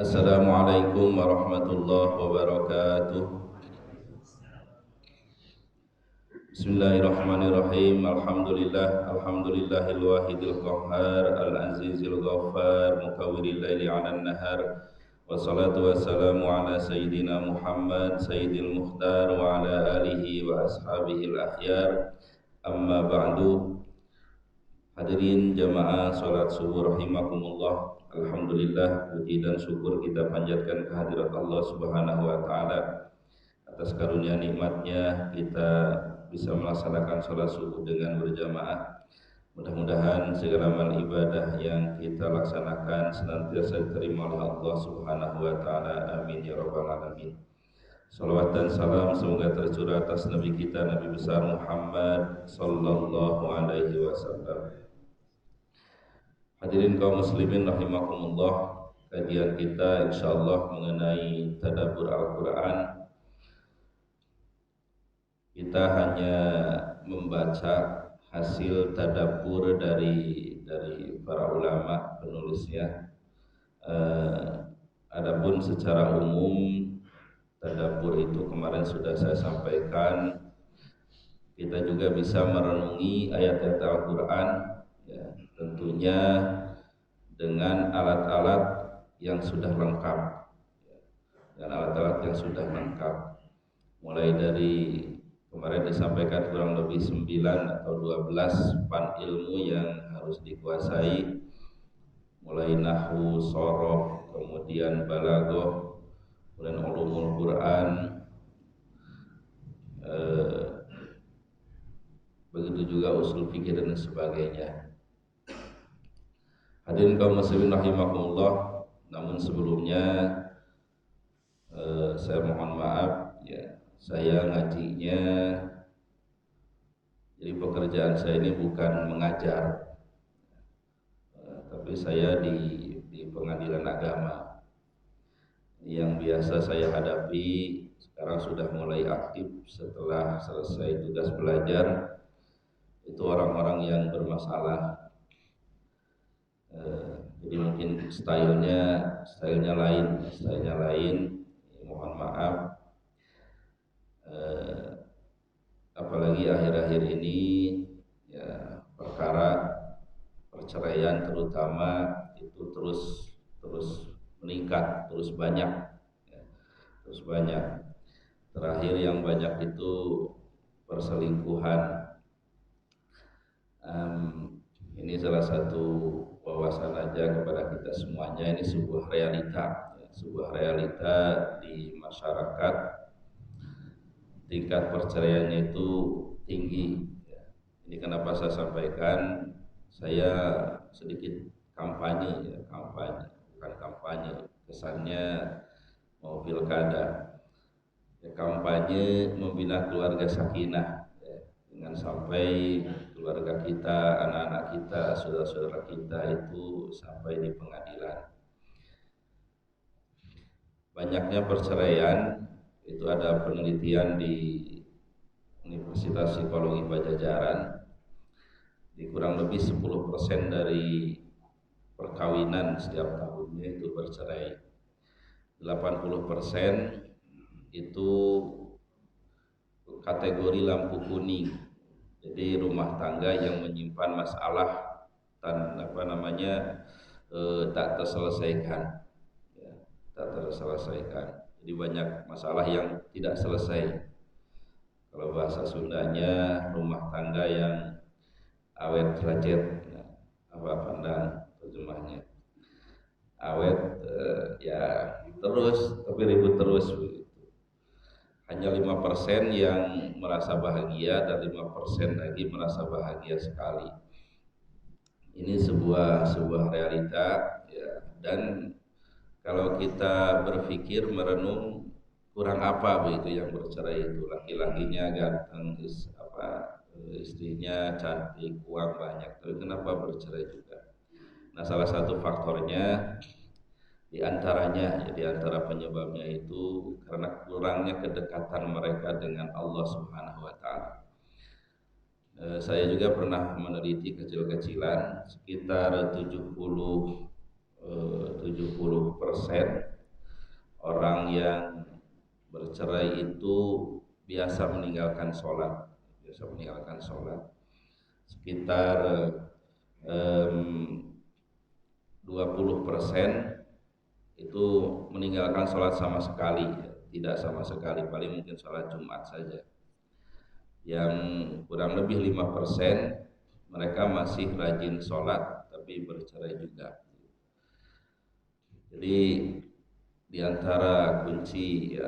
Assalamualaikum warahmatullahi wabarakatuh. Bismillahirrahmanirrahim. Alhamdulillahil wahidil qahhar al-azizil ghaffar mukawwiril laili 'alan nahar. Wassalatu wassalamu ala sayyidina Muhammad sayyidil mukhtar wa ala alihi wa ashabihil akhyar. Amma ba'du. Hadirin jamaah salat subuh rahimakumullah. Alhamdulillah, puji dan syukur kita panjatkan kehadirat Allah Subhanahu wa taala atas karunia nikmatnya kita bisa melaksanakan sholat subuh dengan berjamaah. Mudah-mudahan segala amal ibadah yang kita laksanakan senantiasa diterima oleh Allah Subhanahu wa taala. Amin ya rabbal alamin. Salawat dan salam semoga tercurah atas Nabi kita, Nabi besar Muhammad sallallahu alaihi wasallam. Hadirin kaum muslimin rahimakumullah, kajian kita insyaallah mengenai tadabbur Al-Qur'an. Kita hanya membaca hasil tadabbur dari para ulama penulisnya. Adapun secara umum tadabbur itu kemarin sudah saya sampaikan, kita juga bisa merenungi ayat-ayat Al-Qur'an, ya, tentunya dengan alat-alat yang sudah lengkap, mulai dari kemarin disampaikan kurang lebih 9 atau 12 pan ilmu yang harus dikuasai, mulai nahwu, shoroh, kemudian balaghah, kemudian ulumul Quran, begitu juga usul fikih dan sebagainya. Hadirin kaum muslimin rahimakumullah, namun sebelumnya saya mohon maaf, ya, saya ngajinya, jadi pekerjaan saya ini bukan mengajar, tapi saya di pengadilan agama. Yang biasa saya hadapi sekarang sudah mulai aktif setelah selesai tugas belajar, itu orang-orang yang bermasalah. Jadi mungkin stylenya lain, mohon maaf. Apalagi akhir-akhir ini, ya, perkara perceraian terutama itu terus meningkat, terus banyak, ya, terus banyak. Terakhir yang banyak itu perselingkuhan. Ini salah satu wawasan aja kepada kita semuanya. Ini sebuah realita, ya, sebuah realita di masyarakat. Tingkat perceraiannya itu tinggi, ya. Ini kenapa saya sampaikan, saya sedikit kampanye, ya, bukan kampanye, kesannya mau pilkada, ya, kampanye membina keluarga sakinah, ya, dengan sampai keluarga kita, anak-anak kita, saudara-saudara kita itu sampai di pengadilan. Banyaknya perceraian itu ada penelitian di Universitas Psikologi Pajajaran, di kurang lebih 10% dari perkawinan setiap tahunnya itu bercerai. 80% itu kategori lampu kuning. Jadi rumah tangga yang menyimpan masalah dan tak terselesaikan, ya, tak terselesaikan. Jadi banyak masalah yang tidak selesai. Kalau bahasa Sundanya, rumah tangga yang awet racet, ya, apa pandang terjemahnya? Awet, ya terus, tapi ribut terus. Hanya 5% yang merasa bahagia dan 5% lagi merasa bahagia sekali. Ini sebuah realita, ya. Dan kalau kita berpikir merenung, kurang apa begitu yang bercerai itu? Laki-lakinya ganteng, istrinya cantik, uang banyak, tapi kenapa bercerai juga? Nah, salah satu faktornya, di antara penyebabnya itu karena kurangnya kedekatan mereka dengan Allah Subhanahu wa taala. Saya juga pernah meneliti kecil-kecilan, sekitar 70 70% orang yang bercerai itu biasa meninggalkan sholat, sekitar 20% itu meninggalkan sholat sama sekali, tidak sama sekali, paling mungkin sholat Jumat saja. Yang kurang lebih 5% mereka masih rajin sholat tapi bercerai juga. Jadi diantara kunci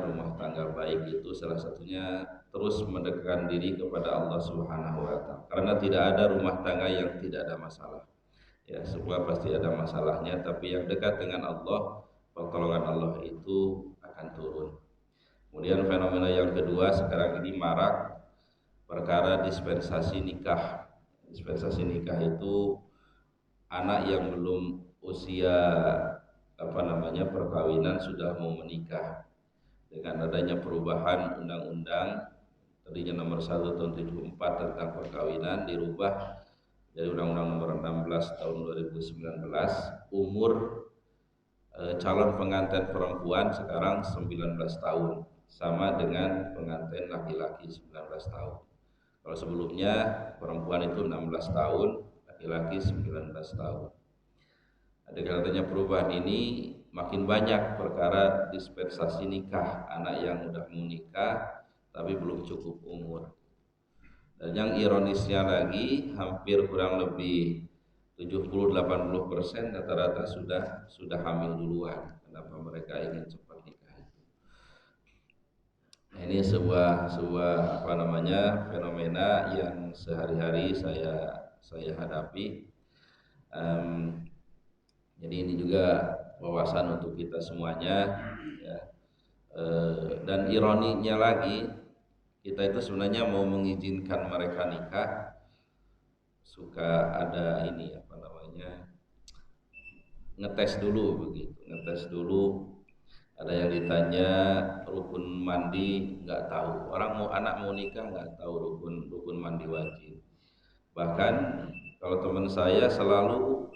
rumah tangga baik itu salah satunya terus mendekatkan diri kepada Allah Subhanahu wa taala. Karena tidak ada rumah tangga yang tidak ada masalah. Ya, semua pasti ada masalahnya, tapi yang dekat dengan Allah, pertolongan Allah itu akan turun. Kemudian fenomena yang kedua sekarang ini marak perkara dispensasi nikah. Dispensasi nikah itu anak yang belum usia perkawinan sudah mau menikah. Dengan adanya perubahan undang-undang tadinya nomor 1 tahun 74 tentang perkawinan dirubah dari undang-undang nomor 16 tahun 2019, umur calon pengantin perempuan sekarang 19 tahun sama dengan pengantin laki-laki 19 tahun. Kalau sebelumnya perempuan itu 16 tahun, laki-laki 19 tahun. Dengan adanya perubahan ini makin banyak perkara dispensasi nikah, anak yang udah mau nikah tapi belum cukup umur. Dan yang ironisnya lagi, hampir kurang lebih 70-80% rata-rata sudah hamil duluan. Kenapa mereka ingin cepat nikah? Nah, ini sebuah fenomena yang sehari-hari saya hadapi. Jadi ini juga wawasan untuk kita semuanya, ya. Dan ironinya lagi, kita itu sebenarnya mau mengizinkan mereka nikah, suka ada ngetes dulu begitu, ada yang ditanya rukun mandi nggak tahu, orang anak mau nikah nggak tahu rukun mandi wajib. Bahkan kalau teman saya selalu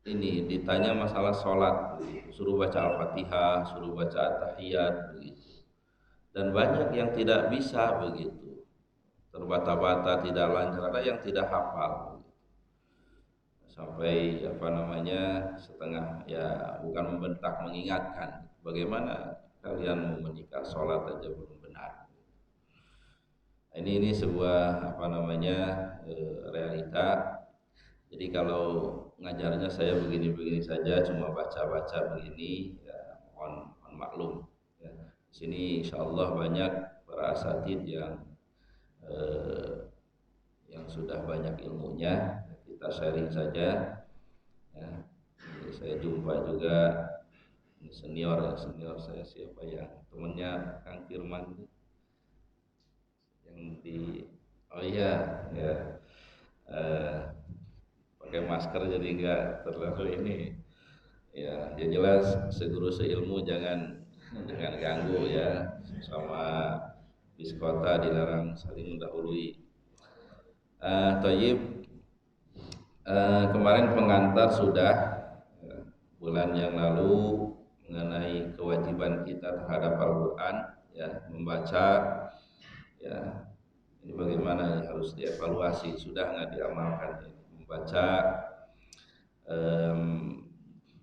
ini ditanya masalah sholat, suruh baca Al-Fatihah, suruh baca At-Tahiyat begitu. Dan banyak yang tidak bisa begitu, terbata-bata, tidak lancar, ada yang tidak hafal begitu. Sampai setengah ya bukan membentak, mengingatkan, bagaimana kalian mau menikah sholat aja belum benar. Ini sebuah realita. Jadi kalau ngajarnya saya begini-begini saja, cuma baca-baca begini, ya mohon maklum. Ya. Di sini insya Allah banyak para asatid yang sudah banyak ilmunya, kita sharing saja. Ya. Jadi saya jumpa juga senior saya, siapa yang temannya Kang Firman yang pakai masker jadi enggak terlalu ini. Ya, yang jelas seguru seilmu jangan ganggu ya, sama biskota dilarang saling mendahului. Kemarin pengantar sudah bulan yang lalu mengenai kewajiban kita terhadap Al-Quran, ya, membaca, ya, ini bagaimana ya, harus dievaluasi, sudah nggak diamalkan ya. Membaca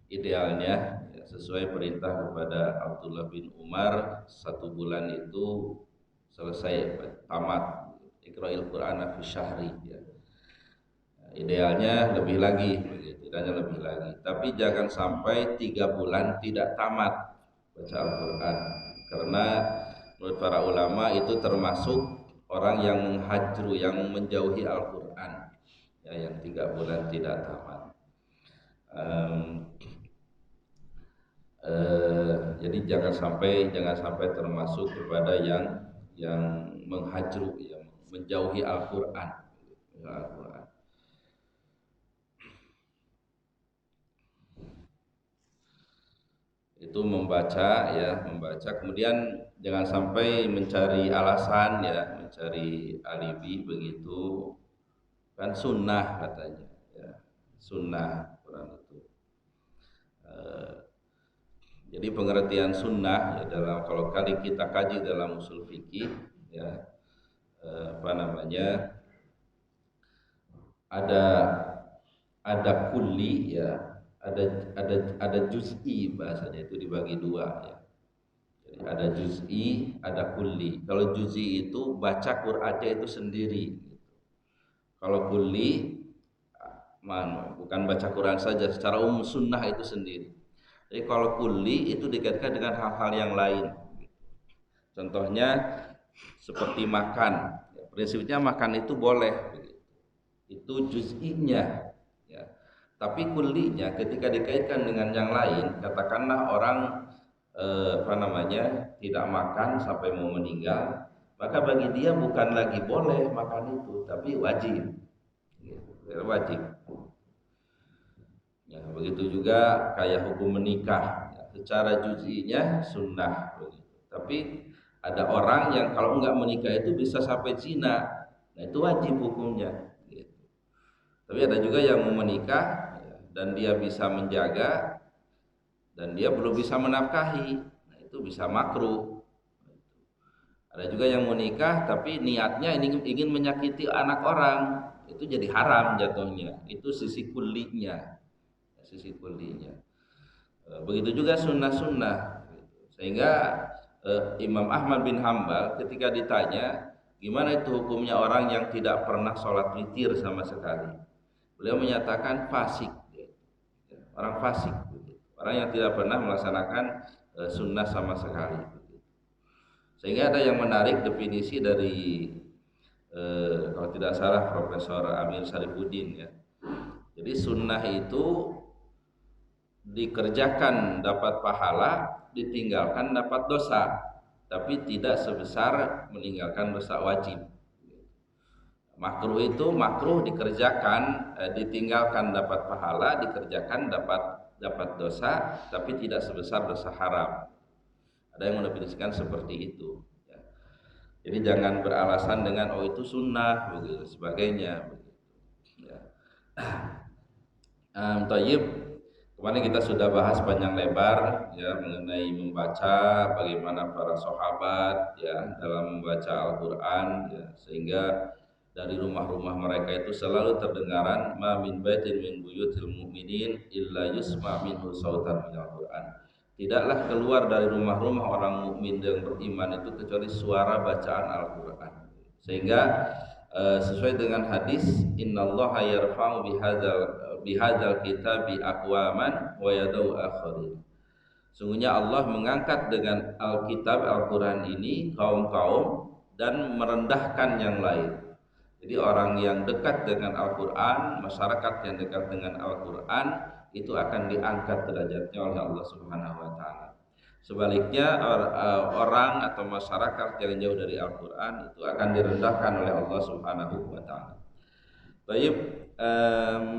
idealnya ya, sesuai perintah kepada Abdullah bin Umar, 1 bulan itu selesai tamat Iqra'il Qur'ana fi syahri ya. Idealnya lebih lagi begitu, lebih lagi. Tapi jangan sampai 3 bulan tidak tamat baca Al-Qur'an. Karena menurut para ulama itu termasuk orang yang menghajru, yang menjauhi Al-Qur'an. Ya, yang 3 bulan tidak tamat. Jadi jangan sampai termasuk kepada yang menghajru, yang menjauhi Al-Qur'an. Itu membaca kemudian jangan sampai mencari alasan ya, mencari alibi begitu, kan sunnah katanya ya. sunnah Quran itu. Jadi pengertian sunnah ya, dalam kalau kali kita kaji dalam usul fikih ya, apa namanya, ada kulli ya, ada juz'i, bahasanya itu dibagi dua ya. Jadi ada juz'i, ada kulli. Kalau juz'i itu baca Qur'annya itu sendiri. Kalau kulli bukan baca Quran saja, secara umum sunnah itu sendiri. Jadi kalau kulli itu dikaitkan dengan hal-hal yang lain. Contohnya seperti makan. Prinsipnya makan itu boleh, itu juz'inya. Ya. Tapi kullinya ketika dikaitkan dengan yang lain, katakanlah orang tidak makan sampai mau meninggal, maka bagi dia bukan lagi boleh makan itu, tapi wajib. Wajib. Ya, begitu juga kayak hukum menikah, ya, secara juz'inya sunnah, tapi ada orang yang kalau enggak menikah itu bisa sampai zina, nah itu wajib hukumnya. Gitu. Tapi ada juga yang mau menikah ya, dan dia bisa menjaga dan dia belum bisa menafkahi, nah itu bisa makruh. Ada juga yang mau nikah tapi niatnya ingin menyakiti anak orang, itu jadi haram jatuhnya. Itu sisi kullinya. Begitu juga sunnah-sunnah. Sehingga Imam Ahmad bin Hambal ketika ditanya gimana itu hukumnya orang yang tidak pernah sholat witir sama sekali, beliau menyatakan fasik, orang fasik, orang yang tidak pernah melaksanakan sunnah sama sekali. Sehingga ada yang menarik definisi dari kalau tidak salah Profesor Amir Sarifuddin ya. Jadi sunnah itu dikerjakan dapat pahala, ditinggalkan dapat dosa, tapi tidak sebesar meninggalkan dosa wajib. Makruh itu makruh dikerjakan, ditinggalkan dapat pahala, dikerjakan dapat dosa, tapi tidak sebesar dosa haram. Ada yang mendefinisikan seperti itu. Ya. Jadi jangan beralasan dengan oh itu sunnah begitu sebagainya. Ya. Tayyib. Kemarin kita sudah bahas panjang lebar ya mengenai membaca, bagaimana para sahabat ya dalam membaca Al-Qur'an ya, sehingga dari rumah-rumah mereka itu selalu terdengaran ma min baitin min buyutil mu'minin illa yusma minhu sautan minal Qur'an. Tidaklah keluar dari rumah-rumah orang mukmin yang beriman itu kecuali suara bacaan Al-Qur'an. Sehingga sesuai dengan hadis innallaha yarfa'u bihadzal kitabi aqwaman wa yadau akharin. Sungguhnya Allah mengangkat dengan Alkitab Al-Qur'an ini kaum-kaum dan merendahkan yang lain. Jadi orang yang dekat dengan Al-Qur'an, masyarakat yang dekat dengan Al-Qur'an itu akan diangkat derajatnya oleh Allah Subhanahu wa taala. Sebaliknya orang atau masyarakat yang jauh dari Al-Qur'an itu akan direndahkan oleh Allah Subhanahu wa taala. Baik,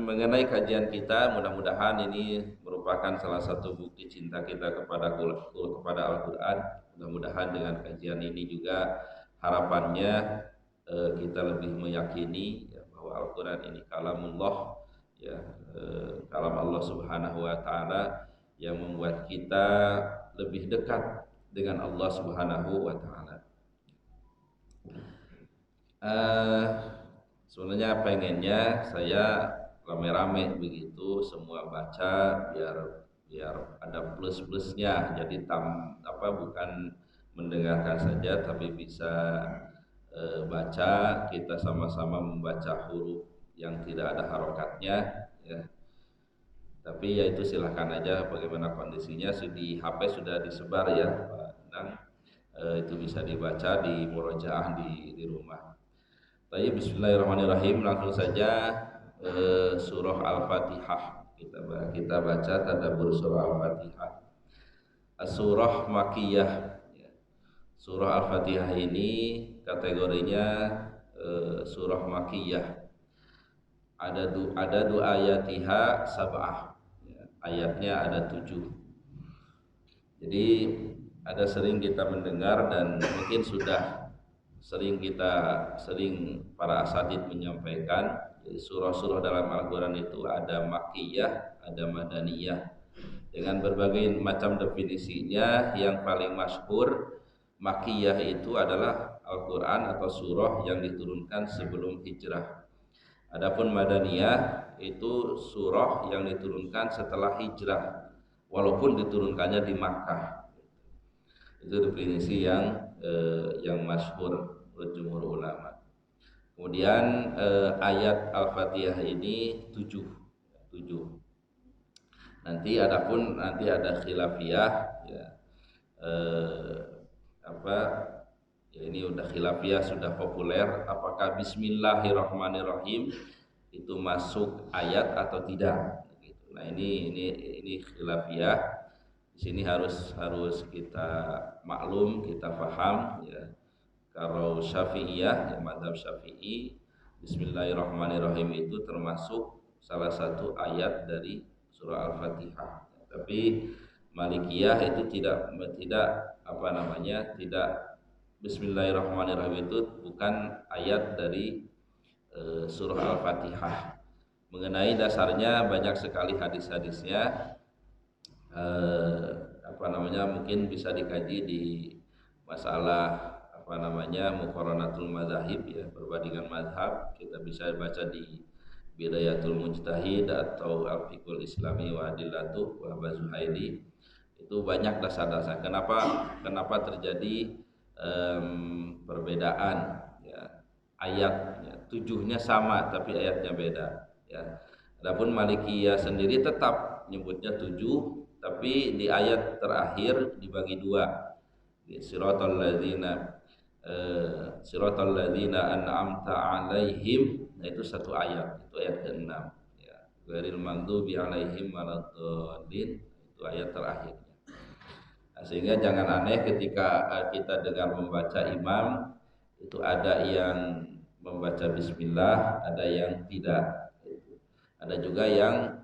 mengenai kajian kita, mudah-mudahan ini merupakan salah satu bukti cinta kita kepada Al-Qur'an. Mudah-mudahan dengan kajian ini juga harapannya kita lebih meyakini ya, bahwa Al-Qur'an ini kalamullah ya, kalam Allah Subhanahu wa taala yang membuat kita lebih dekat dengan Allah Subhanahu wa taala. Sebenarnya pengennya saya rame-rame begitu semua baca biar ada plus-plusnya. Jadi bukan mendengarkan saja tapi bisa baca, kita sama-sama membaca huruf yang tidak ada harokatnya ya. Tapi ya itu silahkan aja bagaimana kondisinya. Di HP sudah disebar ya Pak Endang, itu bisa dibaca di murojaah di rumah. Baik, bismillahirrahmanirrahim. Langsung saja surah Al-Fatihah kita baca tadabbur surah Al-Fatihah. Surah Makkiyah. Surah Al-Fatihah ini kategorinya surah Makkiyah. Ada dua ayatiha sab'ah. Ayatnya ada 7. Jadi ada sering kita mendengar dan mungkin sudah sering para asatidz menyampaikan, jadi surah-surah dalam Al-Qur'an itu ada makkiyah, ada madaniyah. Dengan berbagai macam definisinya, yang paling masyhur makkiyah itu adalah Al-Qur'an atau surah yang diturunkan sebelum hijrah. Adapun madaniyah itu surah yang diturunkan setelah hijrah, walaupun diturunkannya di Makkah. Itu definisi yang masyhur menurut jumhur ulama. Kemudian ayat Al-Fatihah ini 7. Nanti ada khilafiyah ya. Ini udah khilafiyah, sudah populer, apakah Bismillahirrahmanirrahim itu masuk ayat atau tidak gitu. Nah, ini khilafiyah. Di sini harus kita maklum, kita paham ya. Kalau Syafi'iyah, ya mazhab Syafi'i, Bismillahirrahmanirrahim itu termasuk salah satu ayat dari surah Al-Fatihah. Tapi Malikiyah itu tidak Bismillahirrahmanirrahim itu bukan ayat dari surah Al-Fatihah. Mengenai dasarnya banyak sekali hadis-hadisnya. Mungkin bisa dikaji di masalah muqaranatul mazahib ya, perbandingan mazhab. Kita bisa baca di Bidayatul Mujtahid atau Al-Fiqhul Islami wa Adillatuh wa Zuhaili. Itu banyak dasar-dasar kenapa terjadi perbedaan ya, ayatnya. 7-nya sama tapi ayatnya beda ya. Adapun Malikiyah sendiri tetap nyebutnya 7, tapi di ayat terakhir dibagi 2. Siratal ladzina an'amta 'alaihim, nah itu satu ayat, itu ayat ke-6 ya. Ghairil maghdubi 'alaihim waladdallin, itu ayat terakhirnya. Nah, sehingga jangan aneh ketika kita dengar membaca imam itu ada yang membaca bismillah, ada yang tidak. Ada juga yang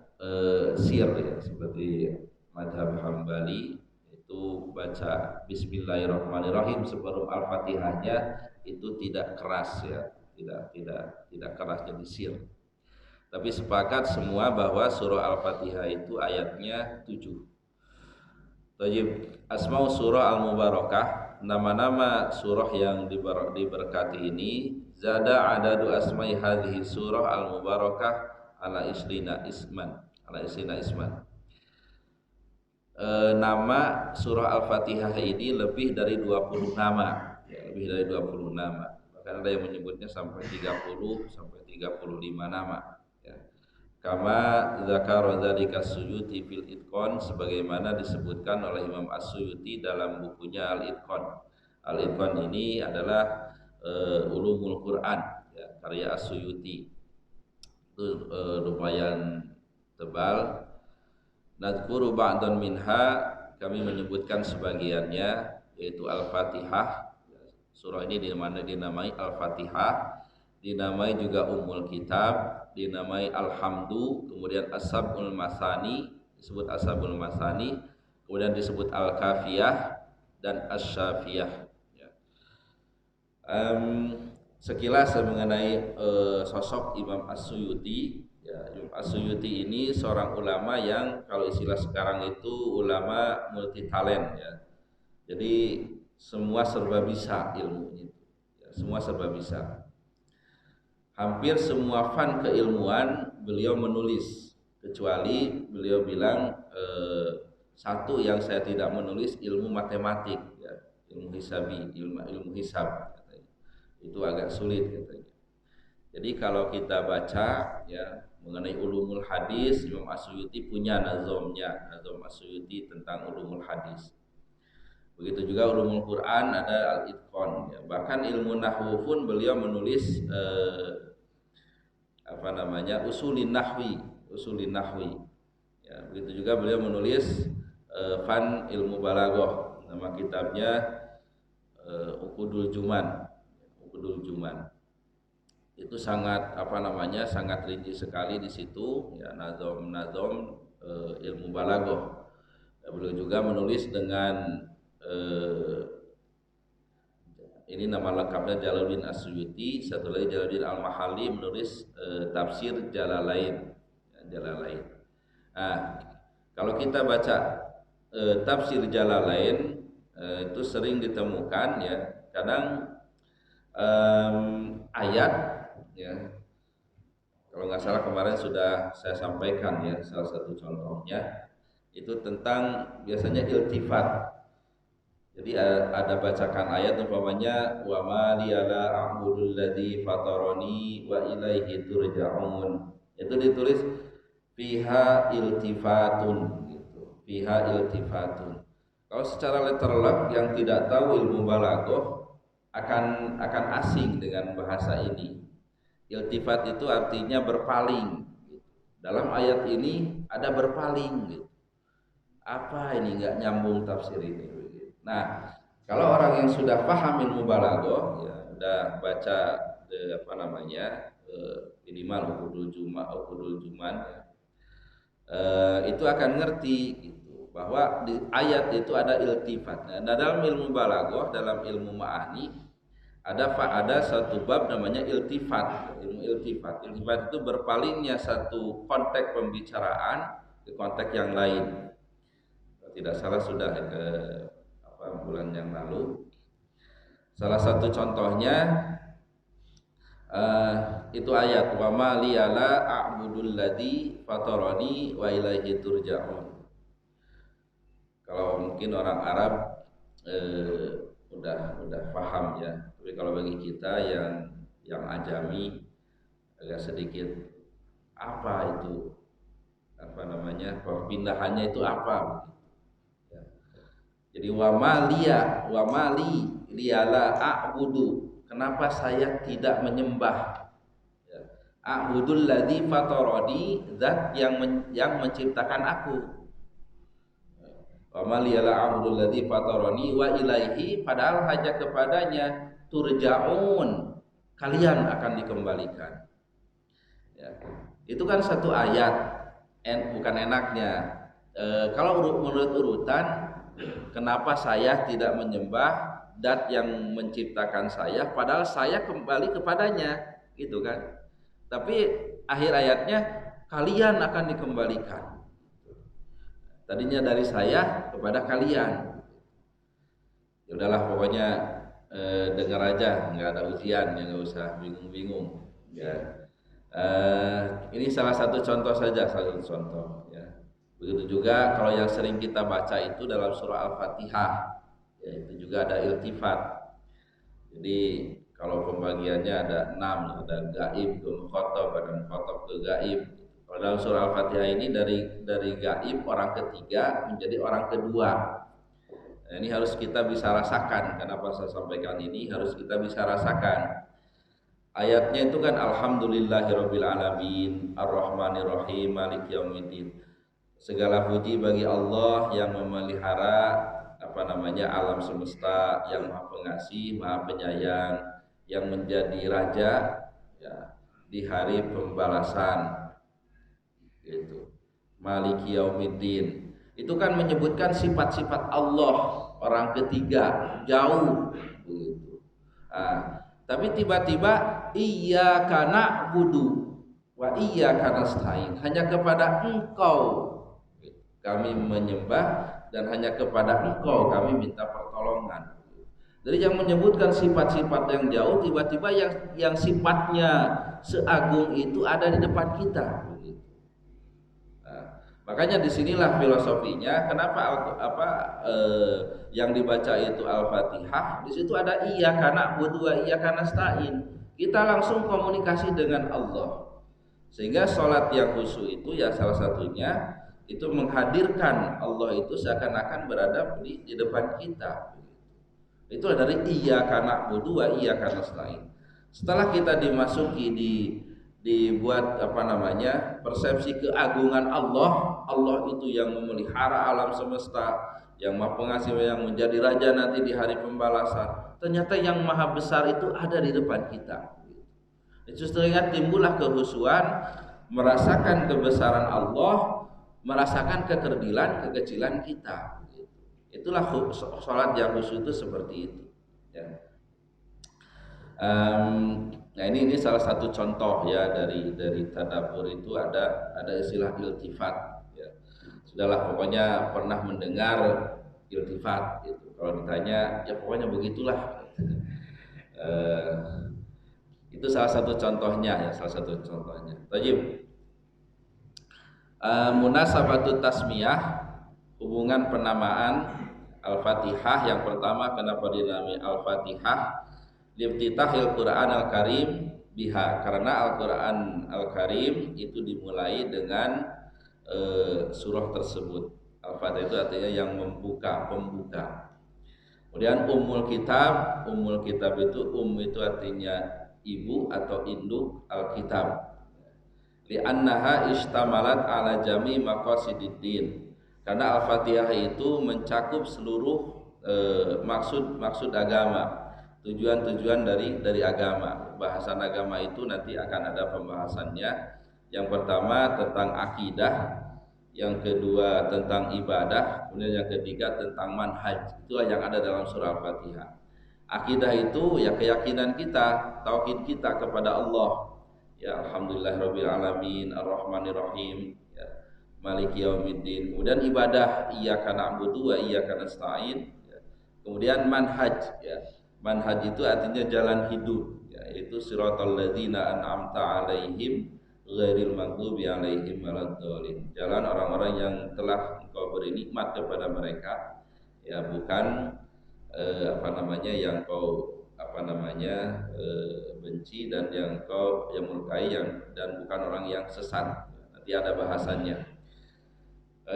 sir ya, seperti mazhab Hambali itu baca Bismillahirrahmanirrahim sebelum Al-Fatihahnya itu tidak keras ya, tidak keras, jadi sir. Tapi sepakat semua bahwa surah Al-Fatihah itu ayatnya 7. Tajib asma'u surah Al-Mubarakah, nama-nama surah yang diberkati ini, zada adadu asma'i hadhihi surah Al-Mubarakah ala isrina isman. Nama surah Al-Fatihah ini lebih dari 20 nama ya, lebih dari 20 nama. Bahkan ada yang menyebutnya sampai 30 sampai 35 nama ya. Kama zakara dzalika Suyuti fil Itqan, sebagaimana disebutkan oleh Imam As-Suyuti dalam bukunya Al-Itqan. Al-Itqan ini adalah ulumul Quran ya, karya As-Suyuti. Itu lumayan tebal. Nadzkuru ba'dan minha, kami menyebutkan sebagiannya, yaitu Al-Fatihah. Surah ini dinamai Al-Fatihah, dinamai juga Ummul Kitab, dinamai Alhamdu, kemudian As-Sab'ul Masani, disebut As-Sab'ul Masani, kemudian disebut Al-Kafiyah dan Asy-Syafiyah ya. Sekilas mengenai sosok Imam As-Suyuti ya. Imam As-Suyuti ini seorang ulama yang kalau istilah sekarang itu ulama multi talent ya. Jadi semua serba bisa ilmunya ya, semua serba bisa. Hampir semua fan keilmuan beliau menulis, kecuali beliau bilang satu yang saya tidak menulis, ilmu matematik ya, ilmu hisab katanya. Itu agak sulit katanya. Jadi kalau kita baca ya mengenai ulumul hadis, Imam As-Suyuti punya nazomnya, nazom As-Suyuti tentang ulumul hadis. Begitu juga ulumul Quran ada Al-Itqan ya. Bahkan ilmu nahwu pun beliau menulis usulin nahwi ya. Begitu juga beliau menulis fan ilmu balaghah, nama kitabnya Uqudul Juman. Itu sangat sangat rinci sekali di situ ya, nazom ilmu balaghah. Beliau juga menulis dengan Ini nama lengkapnya Jalaluddin As-Suyuti. Satu lagi Jalaluddin Al-Mahalli menulis tafsir Jalalain. Jalalain. Nah, kalau kita baca tafsir Jalalain itu sering ditemukan ya, kadang ayat ya. Kalau nggak salah kemarin sudah saya sampaikan ya, salah satu contohnya itu tentang biasanya iltifat. Jadi ada bacakan ayat umpamanya wa ma liyala a'budul ladzi fatarani wa ilaihi turja'un. Itu ditulis fiha iltifatun gitu. Fiha iltifatun. Kalau secara letterlock yang tidak tahu ilmu balaghah akan asing dengan bahasa ini. Iltifat itu artinya berpaling. Dalam ayat ini ada berpaling gitu. Apa ini, nggak nyambung tafsir ini. Nah, kalau orang yang sudah paham ilmu balaghah, ya udah baca minimal Uqudul Juman, itu akan ngerti gitu, bahwa di ayat itu ada iltifat. Nah, dalam ilmu balaghah, dalam ilmu ma'ani ada satu bab namanya iltifat. Ilmu iltifat. Iltifat itu berpalingnya satu konteks pembicaraan ke konteks yang lain. Tidak salah sudah bulan yang lalu. Salah satu contohnya itu ayat wa ma liyala a'budul ladzi fatarani wa ilaihi turja'un. Kalau mungkin orang Arab udah paham ya. Tapi kalau bagi kita yang ajami agak sedikit apa itu perpindahannya itu apa? Jadi wa mali liyala a'budu. Kenapa saya tidak menyembah? A'budul ladzi fatarani, zat yang menciptakan aku. Wa mali liyala a'budul ladzi fatarani wa ilaihi, padahal hanya kepadanya turja'un, kalian akan dikembalikan. Ya. Itu kan satu ayat, bukan enaknya. Kalau menurut urutan, kenapa saya tidak menyembah zat yang menciptakan saya, padahal saya kembali kepadanya, gitu kan? Tapi akhir ayatnya kalian akan dikembalikan. Tadinya dari saya kepada kalian. Ya udahlah, pokoknya dengar aja, nggak ada ujian, ya nggak usah bingung-bingung. Ya, ini salah satu contoh saja, satu contoh. Ya. Begitu juga kalau yang sering kita baca itu dalam surah Al-Fatihah, ya, itu juga ada iltifat. Jadi kalau pembagiannya ada 6, ada gaib ke mukhatab, ada mukhatab ke gaib. Kalau dalam surah Al-Fatihah ini dari gaib orang ketiga menjadi orang kedua. Nah, ini harus kita bisa rasakan. Kenapa saya sampaikan ini? Harus kita bisa rasakan. Ayatnya itu kan alhamdulillahirabbil alamin, arrahmanirrahim, maliki yaumiddin. Segala puji bagi Allah yang memelihara alam semesta, yang Maha Pengasih, Maha Penyayang, yang menjadi raja ya, di hari pembalasan. Gitu. Maliki yaumiddin. Itu kan menyebutkan sifat-sifat Allah, orang ketiga, jauh begitu. Tapi tiba-tiba iyyaka na'budu wa iyyaka nasta'in, hanya kepada Engkau kami menyembah dan hanya kepada Engkau kami minta pertolongan. Jadi yang menyebutkan sifat-sifat yang jauh, tiba-tiba yang sifatnya seagung itu ada di depan kita. Nah, makanya disinilah filosofinya. Kenapa yang dibaca itu Al-Fatihah, di situ ada iyyaka na'budu wa iyyaka nasta'in. Kita langsung komunikasi dengan Allah. Sehingga sholat yang khusyuk itu ya salah satunya itu menghadirkan Allah itu seakan-akan berada di depan kita. Itu dari iyyaka na'budu wa iyyaka nasta'in. Setelah kita dimasuki dibuat persepsi keagungan Allah, Allah itu yang memelihara alam semesta, yang Maha Pengasih, yang menjadi raja nanti di hari pembalasan. Ternyata yang maha besar itu ada di depan kita. Itu sehingga timbullah kehusuan, merasakan kebesaran Allah, merasakan kekecilan kita. Itulah sholat yang khusyuk itu seperti itu. Ya. Nah ini salah satu contoh ya dari tadabbur itu ada istilah iltifat ya. Sudahlah pokoknya pernah mendengar iltifat gitu. Kalau ditanya ya pokoknya begitulah. Eh, itu salah satu contohnya ya, salah satu contohnya. Tajib. Munasabatut tasmiyah, hubungan penamaan Al-Fatihah. Yang pertama, kenapa dinamai Al-Fatihah? Liftitahil Quran Al-Karim biha, karena Al-Quran Al-Karim itu dimulai dengan surah tersebut. Al-Fatihah itu artinya yang membuka, pembuka. Kemudian Ummul Kitab itu itu artinya ibu atau induk Alkitab. Li'annaha istamalat ala jami maqasididdin, karena Al-Fatihah itu mencakup seluruh maksud agama, tujuan-tujuan dari agama. Bahasan agama itu nanti akan ada pembahasannya. Yang pertama tentang akidah, yang kedua tentang ibadah, kemudian yang ketiga tentang manhaj. Itulah yang ada dalam surah Al-Fatihah. Akidah itu ya keyakinan kita, tauhid kita kepada Allah. Ya alhamdulillahirabbil alamin arrahmanir rahim ya, maliki yaumiddin. Kemudian ibadah iyyaka na'budu wa iyyaka nasta'in ya. Kemudian manhaj ya. Manhaj itu artinya jalan hidup ya, yaitu siratal ladzina an'amta 'alaihim ghairil maghdubi 'alaihim waladdallin. Jalan orang-orang yang telah Engkau beri nikmat kepada mereka ya, bukan yang kau benci dan yang kau yang murkai dan bukan orang yang sesat. Nanti ada bahasannya.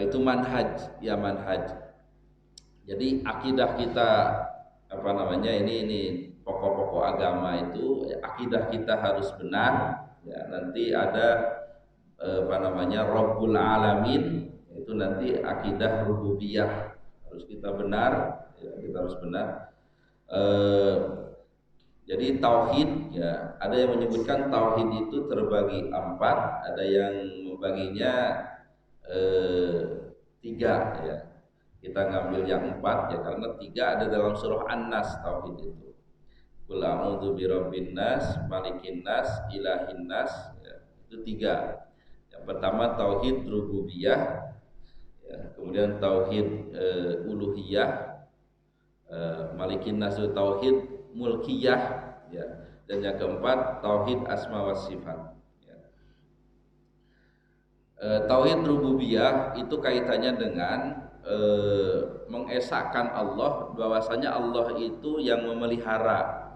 Itu manhaj ya, manhaj. Jadi akidah kita ini pokok-pokok agama itu ya, akidah kita harus benar ya. Nanti ada Rabbul Alamin, itu nanti akidah rububiyah harus kita benar ya, kita harus benar. Jadi tauhid ya, ada yang menyebutkan tauhid itu terbagi 4, ada yang membaginya 3 ya. Kita ngambil yang 4 ya, karena 3 ada dalam surah An-Nas tauhid itu. Qul a'udzu birabbin nas, malikin nas, ilahin nas ya. Itu 3. Yang pertama tauhid rububiyah ya, kemudian tauhid uluhiyah, malikin nas tauhid mulkiyah ya, dan yang keempat tauhid asma wa sifat ya. Tauhid rububiyah itu kaitannya dengan mengesahkan Allah, bahwasanya Allah itu yang memelihara,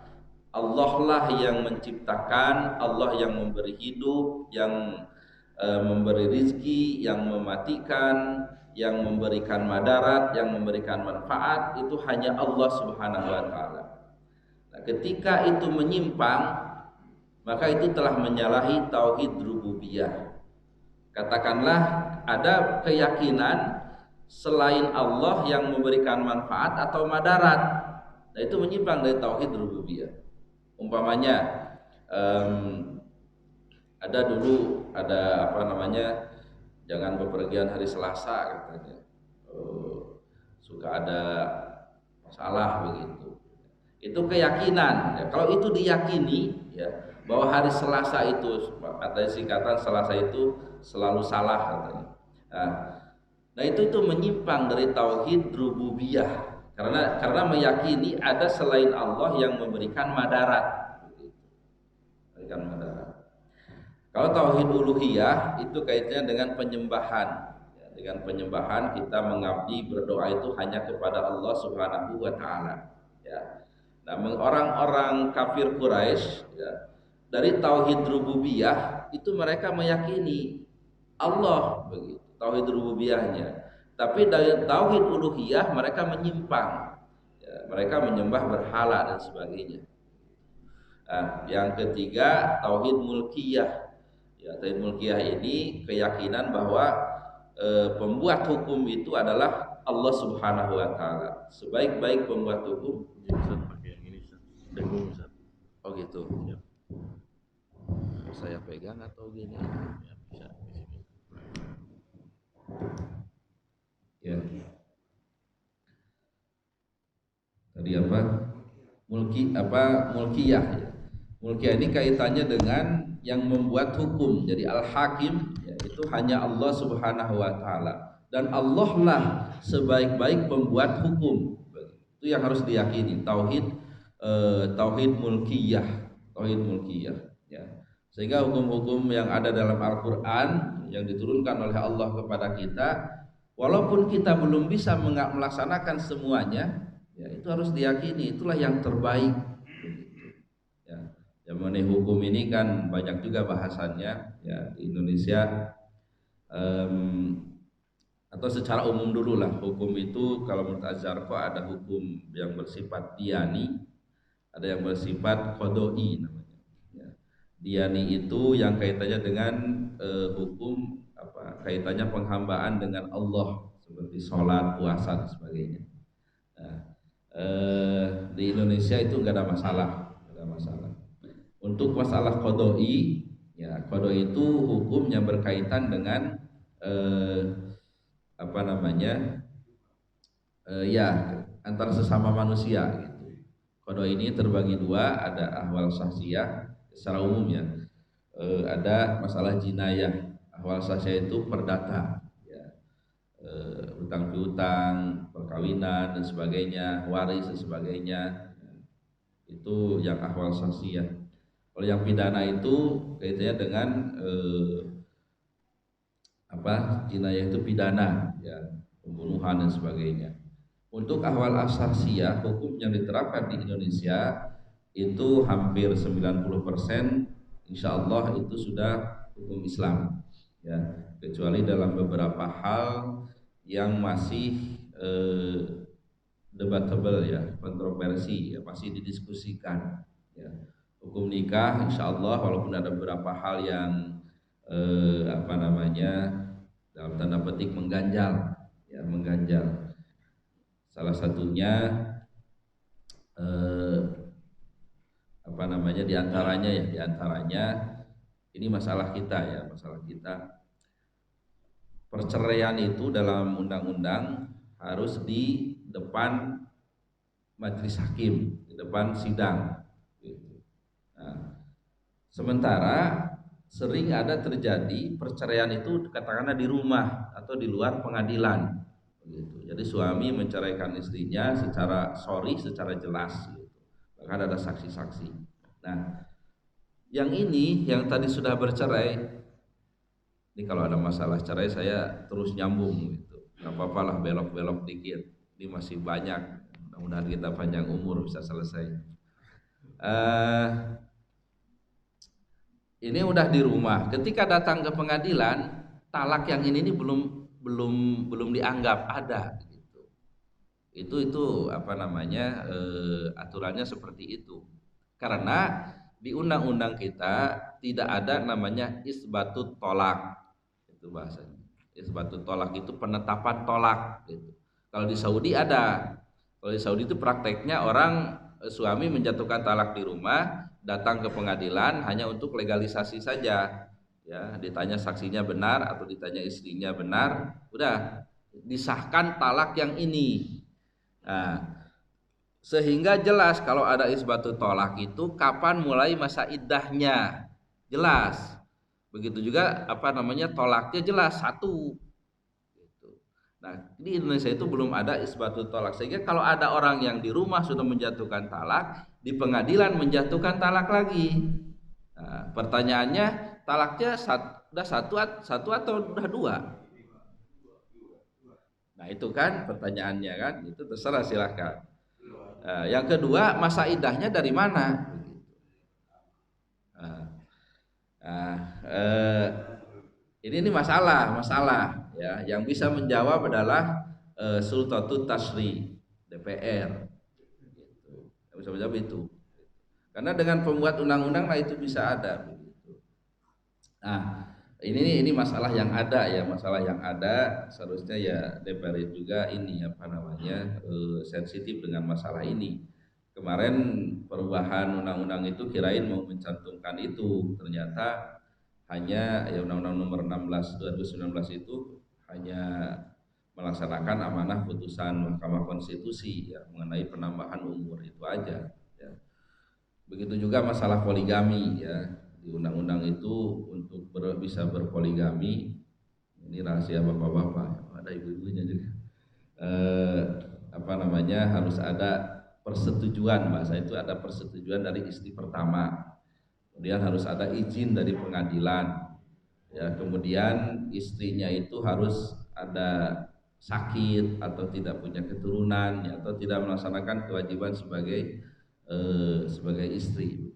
Allah lah yang menciptakan, Allah yang memberi hidup, yang memberi rizki, yang mematikan, yang memberikan madarat, yang memberikan manfaat, itu hanya Allah Subhanahu wa taala. Nah, ketika itu menyimpang, maka itu telah menyalahi tauhid rububiyah. Katakanlah ada keyakinan selain Allah yang memberikan manfaat atau madarat, nah itu menyimpang dari tauhid rububiyah. Umpamanya ada jangan bepergian hari Selasa katanya, suka ada masalah begitu. Itu keyakinan ya. Kalau itu diyakini ya, bahwa hari Selasa itu, ada singkatan Selasa itu selalu salah katanya. Nah itu menyimpang dari tauhid rububiyah, karena meyakini ada selain Allah yang memberikan madarat. Memberikan madarat. Kalau tauhid uluhiyah itu kaitannya dengan penyembahan. Ya, dengan penyembahan kita mengabdi, berdoa itu hanya kepada Allah Subhanahu wa taala. Ya. Nah, orang-orang kafir Quraisy ya, dari tauhid rububiyah itu mereka meyakini Allah begitu, tauhid rububiyahnya. Tapi dari tauhid uluhiyah mereka menyimpang. Ya, mereka menyembah berhala dan sebagainya. Nah, yang ketiga tauhid mulkiyah. Ya, tauhid mulkiyah ini keyakinan bahwa pembuat hukum itu adalah Allah Subhanahu wa taala. Sebaik-baik pembuat hukum dengung. Oh gitu. Ya. Saya pegang atau gini? Ya, bisa di sini. Ya. Tadi mulkiyah ya. Mulkiyah ini kaitannya dengan yang membuat hukum. Jadi al-hakim ya, itu hanya Allah Subhanahu wa taala, dan Allah lah sebaik-baik pembuat hukum. Itu yang harus diyakini, tauhid mulkiyah, tauhid mulkiyah ya. Sehingga hukum-hukum yang ada dalam Al-Qur'an yang diturunkan oleh Allah kepada kita, walaupun kita belum bisa melaksanakan semuanya, ya itu harus diyakini itulah yang terbaik. Ya, yang mengenai hukum ini kan banyak juga bahasannya ya di Indonesia, atau secara umum dulu lah. Hukum itu kalau menurut Az-Zarqa ada hukum yang bersifat diyani, ada yang bersifat qadoi namanya. Ya. Diyani itu yang kaitannya dengan hukum kaitannya penghambaan dengan Allah seperti sholat, puasa dan sebagainya. Nah, di Indonesia itu nggak ada masalah, nggak ada masalah. Untuk masalah qadoi, ya qadoi itu hukum yang berkaitan dengan ya antara sesama manusia gitu. Qada ini terbagi dua, ada ahwal sahsiyah secara umum ya. Ada masalah jinayah. Ahwal sahsiyah itu perdata ya. Utang piutang, perkawinan dan sebagainya, waris dan sebagainya. Itu yang ahwal sahsiyah. Kalau yang pidana itu kaitannya dengan jinayah itu pidana ya, pembunuhan dan sebagainya. Untuk ahwal asasiyah, hukum yang diterapkan di Indonesia itu hampir 90% insya Allah itu sudah hukum Islam ya, kecuali dalam beberapa hal yang masih debatable ya, kontroversi ya, masih didiskusikan ya. Hukum nikah insya Allah walaupun ada beberapa hal yang dalam tanda petik mengganjal ya, mengganjal. Salah satunya diantaranya ini masalah kita ya, masalah kita. Perceraian itu dalam undang-undang harus di depan majelis hakim, di depan sidang gitu. Nah, sementara sering ada terjadi perceraian itu katakanlah di rumah atau di luar pengadilan gitu. Jadi suami menceraikan istrinya secara secara jelas gitu. Bahkan ada saksi-saksi. Nah, yang tadi sudah bercerai, ini kalau ada masalah cerai saya terus nyambung gitu. Gak apa-apa lah belok-belok dikit. Ini masih banyak. Mudah-mudahan kita panjang umur bisa selesai. Ini udah di rumah. Ketika datang ke pengadilan, talak yang ini belum dianggap ada. Gitu. Itu aturannya seperti itu. Karena di undang-undang kita tidak ada namanya isbatut tolak. Itu bahasanya. Isbatut tolak itu penetapan tolak. Gitu. Kalau di Saudi ada. Kalau di Saudi itu prakteknya suami menjatuhkan talak di rumah, datang ke pengadilan hanya untuk legalisasi saja ya, ditanya saksinya benar atau ditanya istrinya benar, udah disahkan talak yang ini. Nah, sehingga jelas kalau ada isbatut tolak itu kapan mulai masa iddahnya, jelas. Begitu juga tolaknya jelas satu. Nah, di Indonesia itu belum ada isbatut tolak, sehingga kalau ada orang yang di rumah sudah menjatuhkan talak, di pengadilan menjatuhkan talak lagi. Nah, pertanyaannya, talaknya sudah satu atau sudah dua? Nah, itu kan pertanyaannya kan, itu terserah silahkan. Nah, yang kedua, masa iddahnya dari mana? Ini masalah ya, yang bisa menjawab adalah Sultatut Tasri DPR gitu. Yang bisa menjawab itu, karena dengan pembuat undang-undang lah itu bisa ada begitu. Nah, ini masalah yang ada ya, masalah yang ada. Seharusnya ya DPR juga ini sensitif dengan masalah ini. Kemarin perubahan undang-undang itu kirain mau mencantumkan itu, ternyata hanya ya Undang-Undang Nomor 16 2019 itu hanya melaksanakan amanah putusan Mahkamah Konstitusi ya mengenai penambahan umur itu aja ya. Begitu juga masalah poligami ya. Di undang-undang itu untuk bisa berpoligami, ini rahasia bapak-bapak, ada ibu-ibunya juga. Eh, apa namanya, harus ada persetujuan, bahasa itu ada persetujuan dari istri pertama. Kemudian harus ada izin dari pengadilan. Ya, kemudian istrinya itu harus ada sakit atau tidak punya keturunan ya, atau tidak melaksanakan kewajiban sebagai istri.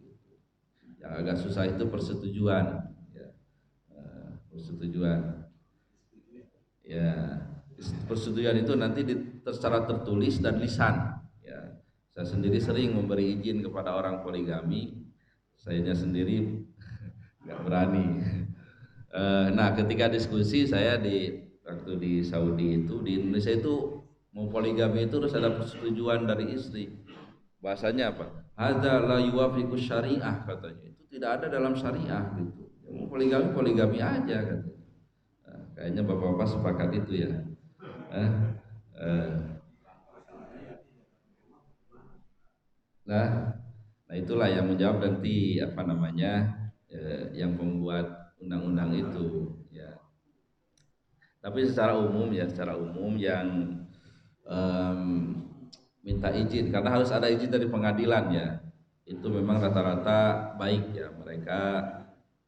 Yang agak susah itu persetujuan ya. Persetujuan ya, persetujuan itu nanti secara tertulis dan lisan ya. Saya sendiri sering memberi izin kepada orang poligami, sayanya sendiri nggak berani. Nah, ketika diskusi saya waktu di Saudi itu, di Indonesia itu mau poligami itu harus ada persetujuan dari istri. Bahasanya apa? Hadza la yuwafiqu syariah, katanya. Itu tidak ada dalam syariah gitu. Mau poligami poligami aja katanya. Nah, kayaknya bapak-bapak sepakat itu ya. Eh, eh, nah, nah itulah yang menjawab nanti apa namanya, yang pembuat undang-undang itu ya. Tapi secara umum yang em, minta izin, karena harus ada izin dari pengadilan ya. Itu memang rata-rata baik ya, mereka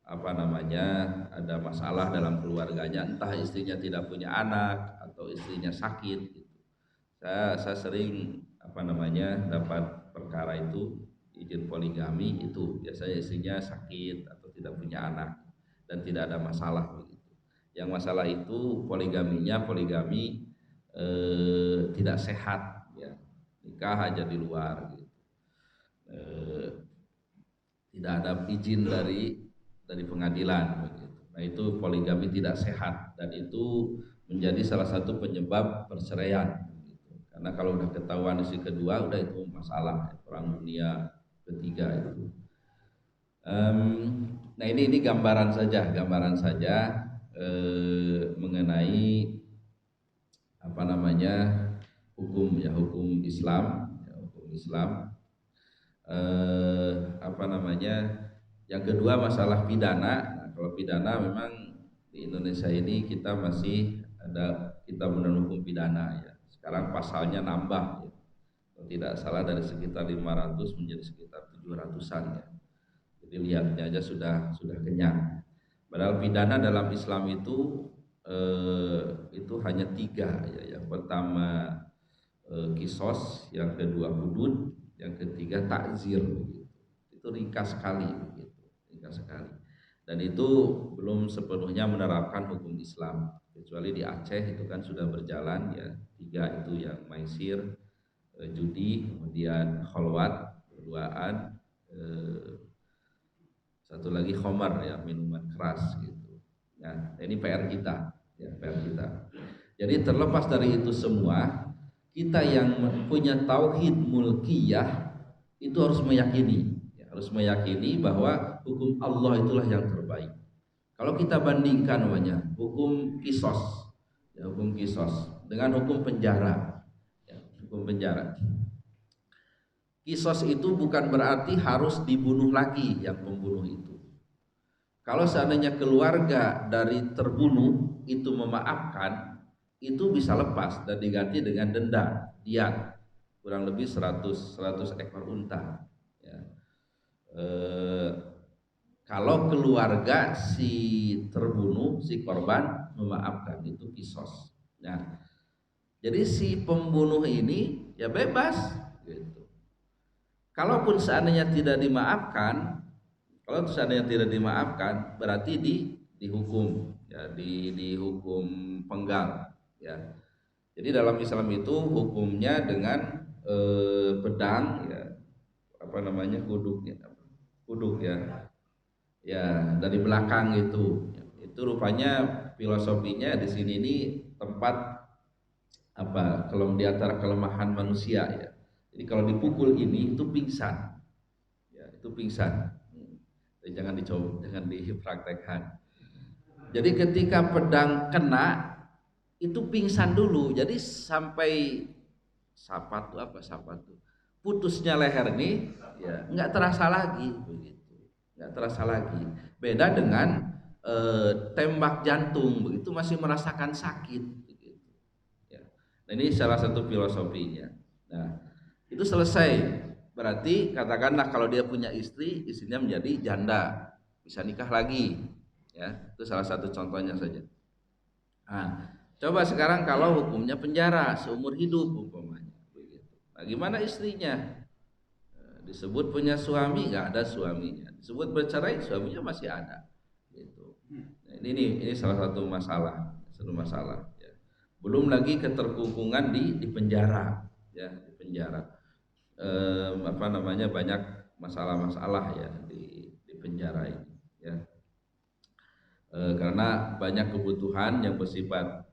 apa namanya, ada masalah dalam keluarganya, entah istrinya tidak punya anak atau istrinya sakit gitu. Saya sering apa namanya dapat perkara itu, izin poligami itu biasanya istrinya sakit atau tidak punya anak dan tidak ada masalah begitu. Yang masalah itu poligami tidak sehat ya, nikah aja di luar gitu. Tidak ada izin dari pengadilan begitu. Nah, itu poligami tidak sehat dan itu menjadi salah satu penyebab perceraian begitu. Karena kalau udah ketahuan istri kedua udah itu masalah ya, perang dunia ketiga itu. Nah, ini gambaran saja mengenai apa namanya hukum ya, hukum Islam ya, hukum Islam. Apa namanya, yang kedua masalah pidana. Nah, kalau pidana memang di Indonesia ini kita masih ada kitab undang hukum pidana ya. Sekarang pasalnya nambah ya. Kalau tidak salah dari sekitar 500 menjadi sekitar 700-an ya. Jadi lihatnya aja sudah kenyang. Padahal pidana dalam Islam itu hanya 3 ya. Yang pertama kisos, yang kedua hudud, yang ketiga takzir begitu. Itu ringkas sekali begitu, ringkas sekali. Dan itu belum sepenuhnya menerapkan hukum Islam, kecuali di Aceh itu kan sudah berjalan ya, 3 itu, yang maisir, judi, kemudian kholwat, berduaan, satu lagi khamar ya, minuman keras gitu. Nah, ini PR kita ya, PR kita. Jadi terlepas dari itu semua, kita yang punya tauhid mulkiyah itu harus meyakini ya, harus meyakini bahwa hukum Allah itulah yang terbaik. Kalau kita bandingkan namanya hukum kisos ya, hukum kisos dengan hukum penjara ya, hukum penjara. Kisos itu bukan berarti harus dibunuh lagi yang pembunuh itu. Kalau seandainya keluarga dari terbunuh itu memaafkan, itu bisa lepas dan diganti dengan denda diat kurang lebih 100 ekor unta ya. Kalau keluarga si terbunuh, si korban memaafkan, itu kisos. Nah, jadi si pembunuh ini ya bebas gitu. Kalaupun seandainya tidak dimaafkan, berarti dihukum ya, dihukum penggal ya. Jadi dalam Islam itu hukumnya dengan pedang ya, apa namanya, kuduk ya, ya dari belakang itu. Itu rupanya filosofinya di sini ini tempat apa, kalau di antara kelemahan manusia ya. Jadi kalau dipukul ini itu pingsan, ya itu pingsan. Jangan dicoba, jangan dipraktekkan. Jadi ketika pedang kena itu pingsan dulu. Jadi sampai sapat tuh putusnya leher ini ya nggak terasa lagi begitu, nggak terasa lagi. Beda dengan tembak jantung begitu masih merasakan sakit begitu. Ya. Nah, ini salah satu filosofinya. Nah, itu selesai. Berarti katakanlah kalau dia punya istri, istrinya menjadi janda, bisa nikah lagi. Ya, itu salah satu contohnya saja. Nah, coba sekarang kalau hukumnya penjara seumur hidup umpamanya begitu. Nah, gimana istrinya? Disebut punya suami, nggak ada suaminya. Disebut bercerai, suaminya masih ada. Gitu. Nah, ini salah satu masalah, ya. Belum lagi keterkukungan di penjara, ya, di penjara. Apa namanya, banyak masalah-masalah ya di penjara ini, ya. Karena banyak kebutuhan yang bersifat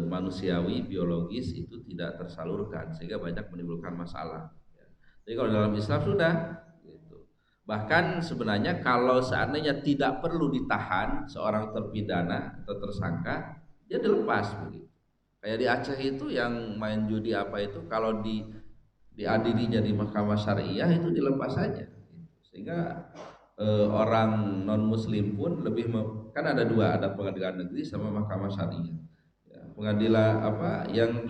manusiawi, biologis itu tidak tersalurkan sehingga banyak menimbulkan masalah. Jadi kalau dalam Islam sudah gitu. Bahkan sebenarnya kalau seandainya tidak perlu ditahan seorang terpidana atau tersangka, dia dilepas begitu. Kayak di Aceh itu yang main judi apa itu, kalau diadili jadi mahkamah syariah itu dilepas saja. Sehingga orang non muslim pun lebih kan ada dua, ada pengadilan negeri sama mahkamah syariah. Ya, pengadilan apa yang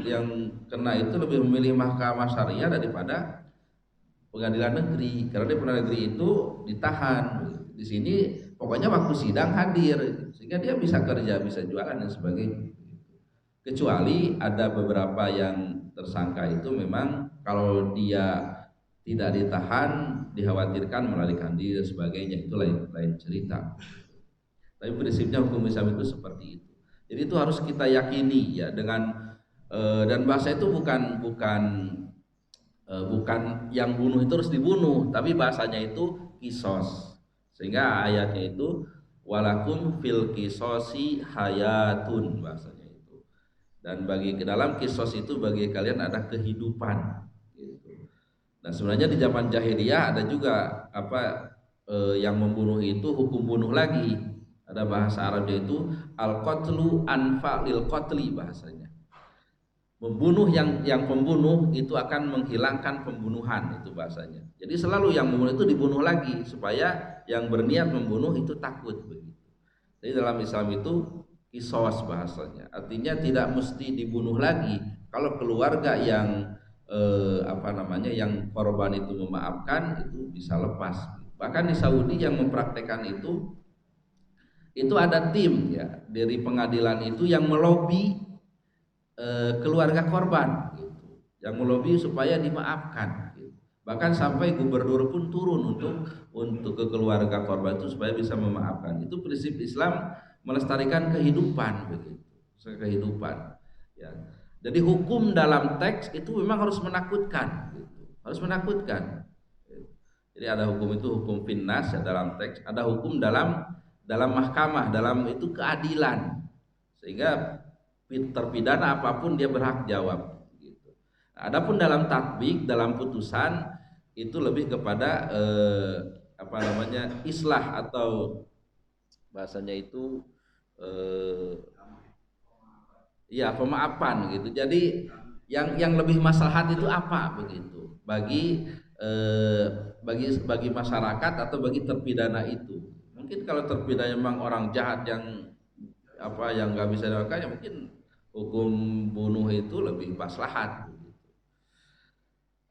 kena itu lebih memilih mahkamah syariah daripada pengadilan negeri, karena di pengadilan negeri itu ditahan. Di sini pokoknya waktu sidang hadir, sehingga dia bisa kerja, bisa jualan dan sebagainya. Kecuali ada beberapa yang tersangka itu memang kalau dia tidak ditahan, dikhawatirkan melarikan diri dan sebagainya, itu lain cerita. Tapi prinsipnya hukum Islam itu seperti itu. Jadi itu harus kita yakini ya, dengan dan bahasa itu bukan yang bunuh itu harus dibunuh, tapi bahasanya itu kisos. Sehingga ayatnya itu walakum fil kisosi hayatun, bahasanya itu. Dan bagi ke dalam kisos itu bagi kalian ada kehidupan gitu. Nah, sebenarnya di zaman jahiliyah ada juga yang membunuh itu hukum bunuh lagi. Ada bahasa Arabnya itu al-qatlu anfa lil qatli, bahasanya. Membunuh yang pembunuh itu akan menghilangkan pembunuhan, itu bahasanya. Jadi selalu yang membunuh itu dibunuh lagi supaya yang berniat membunuh itu takut begitu. Jadi dalam Islam itu kisos bahasanya, artinya tidak mesti dibunuh lagi kalau keluarga yang yang korban itu memaafkan, itu bisa lepas. Bahkan di Saudi yang mempraktekkan itu ada tim ya dari pengadilan itu yang melobi keluarga korban gitu, yang melobi supaya dimaafkan gitu. Bahkan sampai gubernur pun turun untuk ke keluarga korban itu supaya bisa memaafkan. Itu prinsip Islam melestarikan kehidupan begitu, kehidupan ya. Jadi hukum dalam teks itu memang harus menakutkan gitu, harus menakutkan. Jadi ada hukum itu hukum finnas ya dalam teks, ada hukum dalam mahkamah, dalam itu keadilan, sehingga terpidana apapun dia berhak jawab gitu. Adapun dalam tatbik, dalam putusan itu lebih kepada islah atau bahasanya itu pemaafan gitu. Jadi yang lebih maslahat itu apa begitu bagi masyarakat atau bagi terpidana itu. Mungkin kalau terpidana memang orang jahat yang nggak bisa dilakukan, ya mungkin hukum bunuh itu lebih maslahat.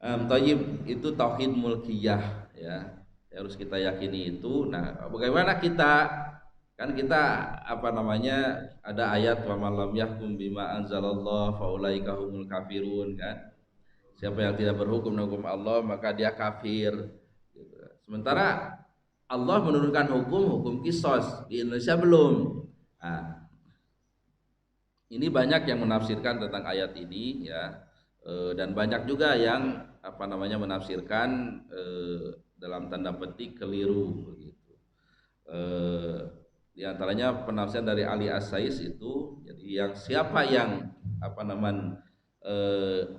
Thayyib, itu tauhid mulkiyah ya, harus kita yakini itu. Nah, bagaimana kita ada ayat wa man lam yahkum bima anzalallah faulaika humul kafirun kan. Siapa yang tidak berhukum dengan hukum Allah maka dia kafir gitu. Sementara Allah menurunkan hukum kisos, di Indonesia belum. Nah, ini banyak yang menafsirkan tentang ayat ini ya, dan banyak juga yang menafsirkan dalam tanda petik keliru begitu. Di antaranya penafsiran dari Ali As-Sais itu, jadi yang siapa yang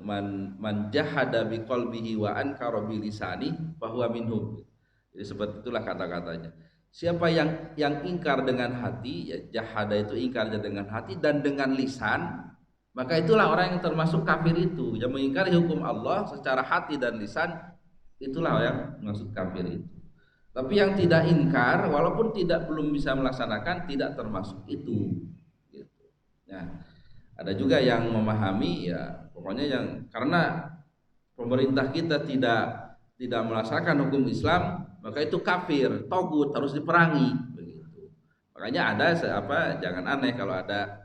man jahada biqalbihi wa ankara bilisani fahuwa minhum. Jadi seperti itulah kata-katanya. Siapa yang ingkar dengan hati, ya jahada itu ingkarnya dengan hati dan dengan lisan, maka itulah orang yang termasuk kafir itu, yang mengingkari hukum Allah secara hati dan lisan, itulah yang masuk kafir itu. Tapi yang tidak ingkar, walaupun tidak belum bisa melaksanakan, tidak termasuk itu. Gitu. Nah, ada juga yang memahami ya, pokoknya yang karena pemerintah kita tidak melaksanakan hukum Islam, maka itu kafir, togut, harus diperangi. Begitu. Makanya ada jangan aneh kalau ada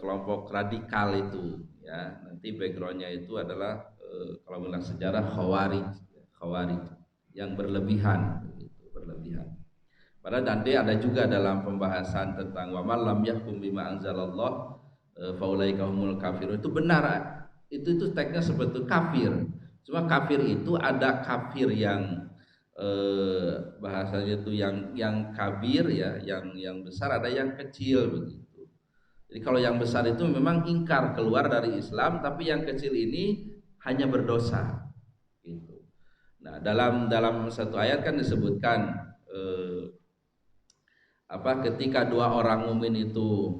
kelompok radikal itu, ya nanti backgroundnya itu adalah kalau bilang sejarah khawarij, khawarij yang berlebihan, begitu, berlebihan. Padahal nanti ada juga dalam pembahasan tentang wa man lam yahkum bima anzalallah faulaika humul kafirun. Itu benar, itu teksnya sebetulnya kafir. Cuma kafir itu ada kafir yang bahasanya itu yang kabir ya, yang besar, ada yang kecil begitu. Jadi kalau yang besar itu memang ingkar keluar dari Islam, tapi yang kecil ini hanya berdosa. Gitu. Nah, dalam satu ayat kan disebutkan ketika dua orang mukmin itu,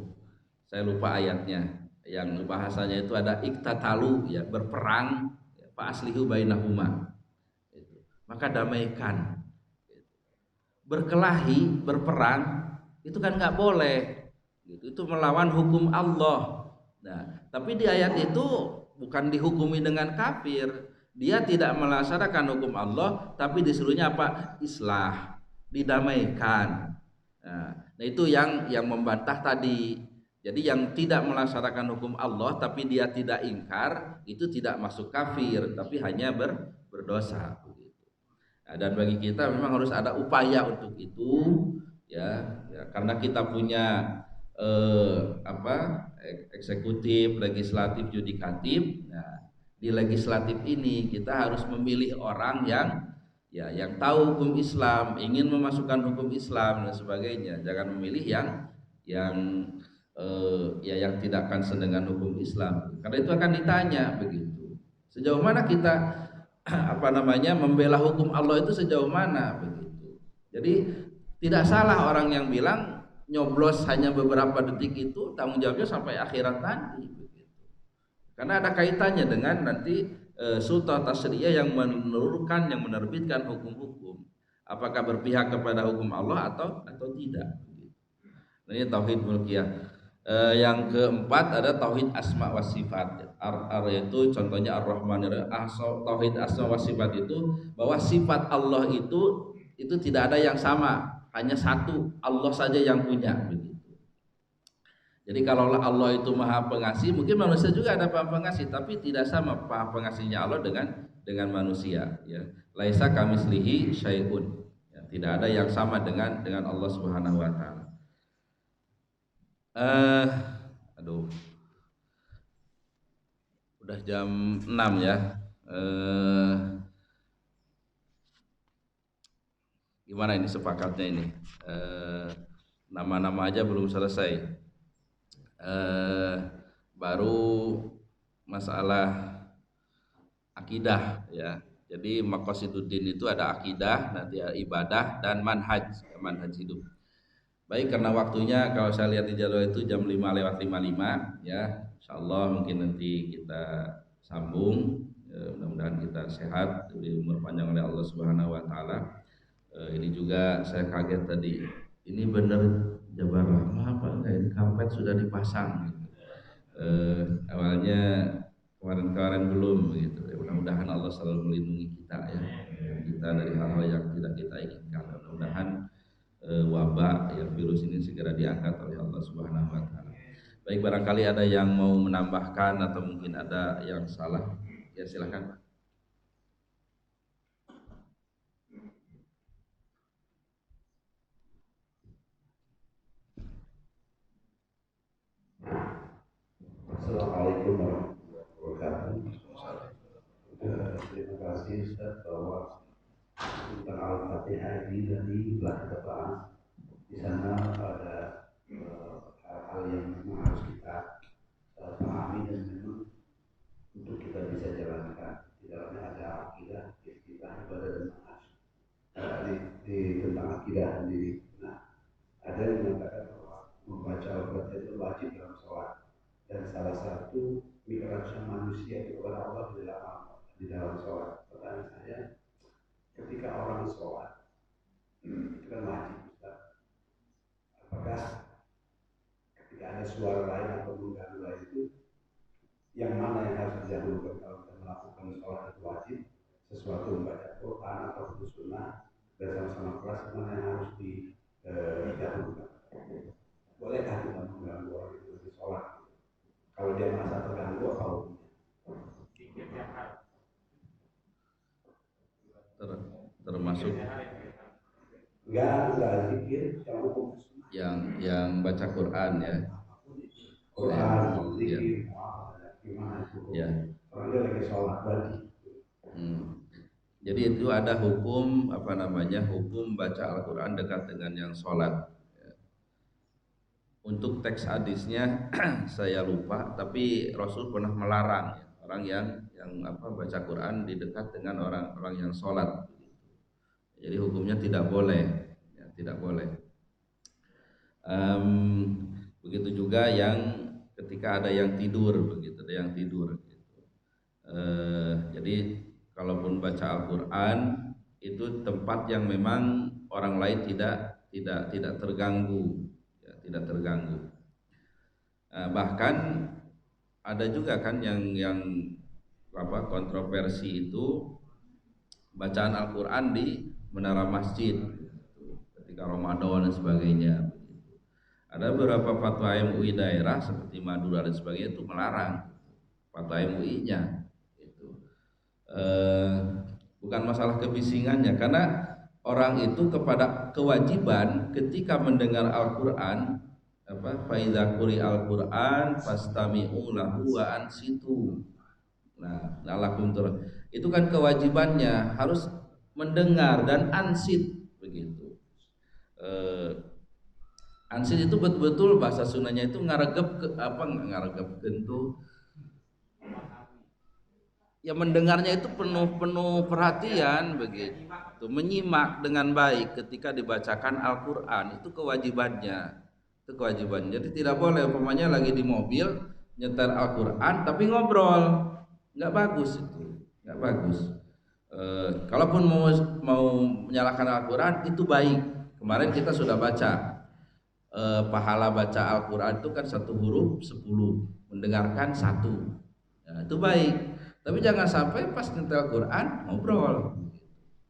saya lupa ayatnya, yang bahasanya itu ada iktatalu ya, berperang, ya, fa aslihu bainahuma. Gitu. Maka damaikan. Berkelahi, berperang itu kan nggak boleh. Gitu. Itu melawan hukum Allah. Nah, tapi di ayat itu bukan dihukumi dengan kafir. Dia tidak melaksanakan hukum Allah, tapi disuruhnya apa? Islah, didamaikan. Nah itu yang membantah tadi. Jadi yang tidak melaksanakan hukum Allah tapi dia tidak ingkar, itu tidak masuk kafir, tapi hanya berdosa. Nah, dan bagi kita memang harus ada upaya untuk itu, ya karena kita punya eksekutif, legislatif, yudikatif. Nah, di legislatif ini kita harus memilih orang yang tahu hukum Islam, ingin memasukkan hukum Islam dan sebagainya. Jangan memilih yang yang tidak concern dengan hukum Islam. Karena itu akan ditanya begitu. Sejauh mana kita membela hukum Allah itu, sejauh mana begitu. Jadi tidak salah orang yang bilang nyoblos hanya beberapa detik itu tanggung jawabnya sampai akhirat nanti begitu. Karena ada kaitannya dengan nanti sultan tasriyah yang menurunkan, yang menerbitkan hukum-hukum, apakah berpihak kepada hukum Allah atau tidak. Nah, ini tauhid mulkiyah. Yang keempat ada tauhid asma wa sifat. Yaitu contohnya Ar-Rahmanir tauhid asma wa sifat itu bahwa sifat Allah itu tidak ada yang sama, hanya satu, Allah saja yang punya begitu. Jadi kalau Allah itu maha pengasih, mungkin manusia juga ada maha pengasih, tapi tidak sama maha pengasihnya Allah dengan manusia. Ya, laisa kamislihi syai'un. Ya, tidak ada yang sama dengan Allah Subhanahu Wa Taala. Udah jam 6 ya. Gimana ini sepakatnya ini? Nama-nama aja belum selesai. Baru masalah akidah ya. Jadi maqasiduddin itu ada akidah, nanti ada ibadah dan manhaj hidup. Baik, karena waktunya kalau saya lihat di jadwal itu jam 5:55 ya. Insyaallah mungkin nanti kita sambung. Mudah-mudahan kita sehat, diberi umur panjang oleh Allah Subhanahu wa taala. Ini juga saya kaget tadi. Ini benar Jabar Rahmah apa enggak, ini karpet sudah dipasang gitu. Awalnya kemarin belum gitu. Mudah-mudahan Allah selalu melindungi kita ya. Kita dari hal-hal yang tidak kita inginkan. Mudah-mudahan wabah ya, virus ini segera diangkat oleh Allah Subhanahu wa taala. Baik, barangkali ada yang mau menambahkan atau mungkin ada yang salah, ya silakan Pak. Assalamualaikum warahmatullahi wabarakatuh. Terima kasih Ustaz bahwa tentang Al-Fatihah ini tadi telah kita bahas. Di sana ada hal-hal yang memang harus kita pahami dan memang untuk kita bisa jalankan. Di dalamnya ada akidah, istilah, ibadah dan manhaj. Di tentang akidah sendiri. Nah, ada yang mengatakan bahwa membaca Al-Fatihah itu wajib dalam sholat. dan salah satu mi'rajnya manusia itu kepada Allah di dalam sholat. Pertanyaan saya, ketika orang sholat itu kan wajib, Ustaz. Apakah ketika ada suara lain atau mengganggu lain itu, yang mana yang harus didahulukan kalau kita melakukan sholat itu wajib, sesuatu membaca Quran atau sunnah dan sama-sama kelas, mana yang harus didahulukan? Bolehkah kita mengganggu orang itu di sholat? Kalau dia merasa terganggu, apa hukumnya? Termasuk enggak zikir yang hukum yang baca Quran ya. Quran, zikir, gimana itu? Ya. Orang dia lagi sholat wajib. Jadi itu ada hukum hukum baca Al-Quran dekat dengan yang sholat. Untuk teks hadisnya saya lupa, tapi Rasul pernah melarang orang yang baca Quran di dekat dengan orang yang sholat. Jadi hukumnya tidak boleh, ya, tidak boleh. Begitu juga yang ketika ada yang tidur, begitu ada yang tidur. Gitu. Jadi kalaupun baca Al-Quran itu tempat yang memang orang lain tidak terganggu, ya, tidak terganggu. Bahkan ada juga kan yang kontroversi itu bacaan Al-Quran di menara masjid ketika Ramadan dan sebagainya. Ada beberapa fatwa MUI daerah seperti Madura dan sebagainya itu melarang, fatwa MUI-nya itu. Bukan masalah kebisingannya, karena orang itu kepada kewajiban ketika mendengar Al-Quran, faiza quri Al-Quran fastami'u lahu wa ansitu. Nah, lalakum turun. Itu kan kewajibannya harus mendengar dan ansit begitu. Ansit itu betul-betul bahasa Sundanya itu ngaregep tuh. Ya mendengarnya itu penuh perhatian begitu. Menyimak dengan baik ketika dibacakan Al-Qur'an itu kewajibannya. Itu kewajiban. Jadi tidak boleh umpamanya lagi di mobil nyetel Al-Qur'an tapi ngobrol. Enggak bagus itu. Enggak bagus. Kalaupun mau menyalakan Al-Quran itu baik. Kemarin kita sudah baca pahala baca Al-Quran itu kan 1 huruf 10, mendengarkan 1. Nah, itu baik. Tapi jangan sampai pas nyetel Al-Quran ngobrol.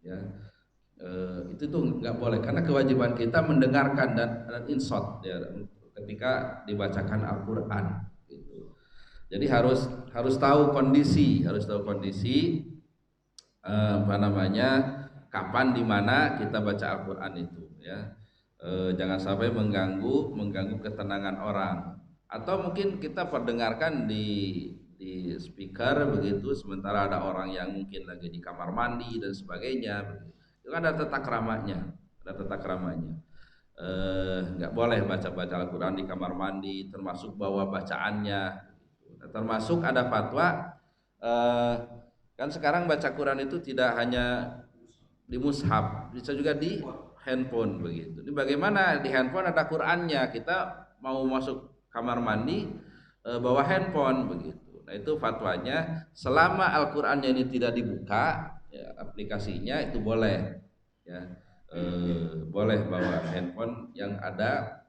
Ya, itu tuh nggak boleh karena kewajiban kita mendengarkan dan insot ya, ketika dibacakan Al-Quran. Gitu. Jadi harus tahu kondisi, kapan di mana kita baca Al-Quran itu ya. Jangan sampai mengganggu ketenangan orang, atau mungkin kita perdengarkan di speaker begitu sementara ada orang yang mungkin lagi di kamar mandi dan sebagainya. Itu kan ada tata keramanya, nggak boleh baca Al-Quran di kamar mandi, termasuk bawa bacaannya. Termasuk ada fatwa kan sekarang baca Quran itu tidak hanya di mushaf, bisa juga di handphone begitu. Ini bagaimana di handphone ada Qurannya, kita mau masuk kamar mandi bawa handphone begitu. Nah itu fatwanya selama Al-Qurannya ini tidak dibuka, ya, aplikasinya itu boleh, ya, boleh bawa handphone yang ada